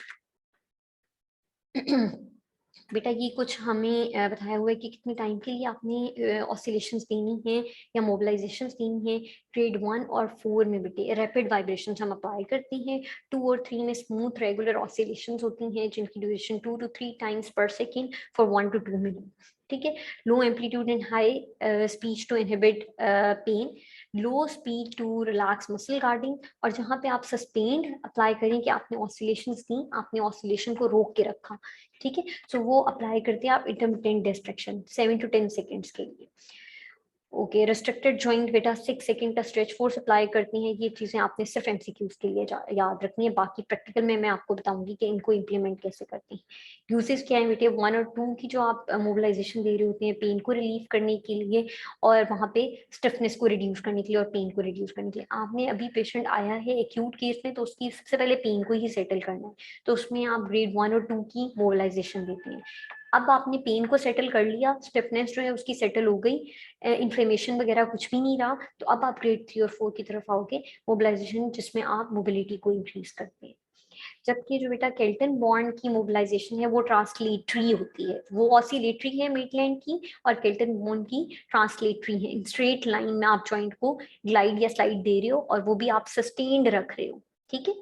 बेटा ये कुछ हमें बताया हुआ है कि कितने टाइम के लिए आपने ऑसिलेशंस देनी है या मोबिलाइजेशंस देनी है। ग्रेड 1 और 4 में बेटे रैपिड वाइब्रेशंस हम अप्लाई करते हैं। 2 और 3 में स्मूथ रेगुलर ऑसिलेशंस होती हैं जिनकी duration 2 to 3 times per second for 1 to 2 minute, ठीक है। Low amplitude and high speed to inhibit pain, low speed to relax muscle guarding, और जहाँ पे आप सस्टेन्ड अप्लाई करें कि आपने ऑसिलेशंस दी, आपने ऑसिलेशन को रोक के रखा, ठीक है, सो वो अप्लाई करते हैं आप इंटरमिटेंट डिस्ट्रैक्शन 7 to 10 सेकेंड्स के लिए। ओके, रिस्ट्रिक्टेड जॉइंट बेटा 6 सेकंड का स्ट्रेच फोर्स अप्लाई करती हैं। ये चीजें आपने सिर्फ एमसीक्यूज के लिए याद रखनी है, बाकी प्रैक्टिकल में मैं आपको बताऊंगी कि इनको इम्प्लीमेंट कैसे करते हैं। यूसेज क्या है बेटे? 1 और 2 की जो आप मोबिलाइजेशन दे रहे होते हैं पेन को रिलीव करने के लिए और वहाँ पे स्टिफनेस को रिड्यूस करने के लिए और पेन को रिड्यूस करने के लिए। आपने अभी पेशेंट आया है एक्यूट केस में, तो उसकी सबसे पहले पेन को ही सेटल करना है, तो उसमें आप ग्रेड 1 और 2 की मोबिलाइजेशन देते हैं। अब आपने पेन को सेटल कर लिया, स्टिफनेस जो है उसकी सेटल हो गई, इन्फ्लेमेशन वगैरह कुछ भी नहीं रहा, तो अब आप ग्रेड 3 और 4 की तरफ आओगे, मोबिलाइजेशन जिसमें आप मोबिलिटी को इंक्रीज करते हैं। जबकि जो बेटा केल्टन बॉन्ड की मोबिलाइजेशन है वो ट्रांसलेटरी होती है, वो ऑसिलेटरी है मेटलैंड की, और केल्टन बॉन्ड की ट्रांसलेटरी है। इन स्ट्रेट लाइन में आप जॉइंट को ग्लाइड या स्लाइड दे रहे हो और वो भी आप सस्टेन्ड रख रहे हो, ठीक है।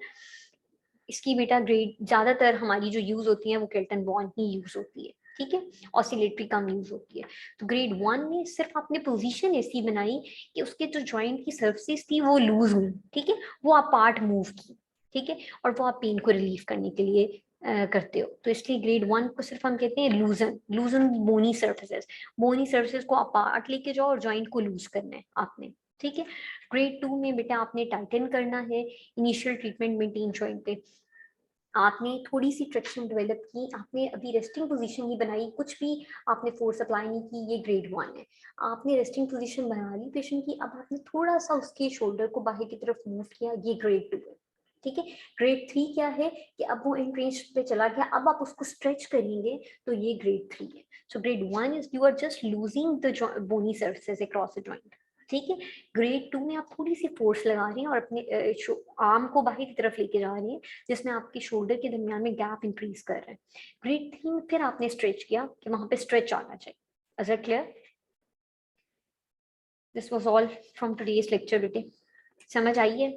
इसकी बेटा ग्रेड ज्यादातर हमारी जो यूज होती है वो केल्टन बॉन्ड ही यूज होती है, ठीक है, ऑसिलेटरी कम यूज होती है। तो ग्रेड 1 में सिर्फ आपने पोजीशन ऐसी बनाई कि उसके जो जॉइंट की सर्फेस थी वो लूज हुई, ठीक है, वो आप पार्ट मूव की, ठीक है, और वो आप पेन को रिलीव करने के लिए करते हो। तो इसलिए ग्रेड 1 को सिर्फ हम कहते हैं लूजन बोनी सर्फेसेस को आप पार्ट लेके जाओ और जॉइंट को लूज करना है आपने, ठीक है। ग्रेड 2 में बेटा आपने टाइटन करना है, इनिशियल ट्रीटमेंट मेंटेन जॉइंट पे आपने थोड़ी सी ट्रैक्शन डेवलप की, आपने अभी रेस्टिंग पोजीशन नहीं बनाई, कुछ भी आपने फोर्स अप्लाई नहीं की, ये ग्रेड 1 है। आपने रेस्टिंग पोजीशन बना ली पेशेंट की, अब आपने थोड़ा सा उसके शोल्डर को बाहर की तरफ मूव किया, ये ग्रेड 2 है, ठीक है। ग्रेड 3 क्या है कि अब वो एंड रेंज पे चला गया, अब आप उसको स्ट्रेच करेंगे तो ये ग्रेड 3 है। So grade 1 is you are just loosing the bony surfaces across the joint, ठीक है। ग्रेड 2 में आप थोड़ी सी फोर्स लगा रहे हैं और अपने आर्म को बाहर की तरफ लेके जा रहे हैं, जिसमें आपके शोल्डर के दरमियान में गैप इंक्रीज कर रहे हैं। ग्रेड 3 में फिर आपने स्ट्रेच किया कि वहां पे स्ट्रेच आना चाहिए। Is it clear? This was all from today's lecture बेटे, समझ आई है?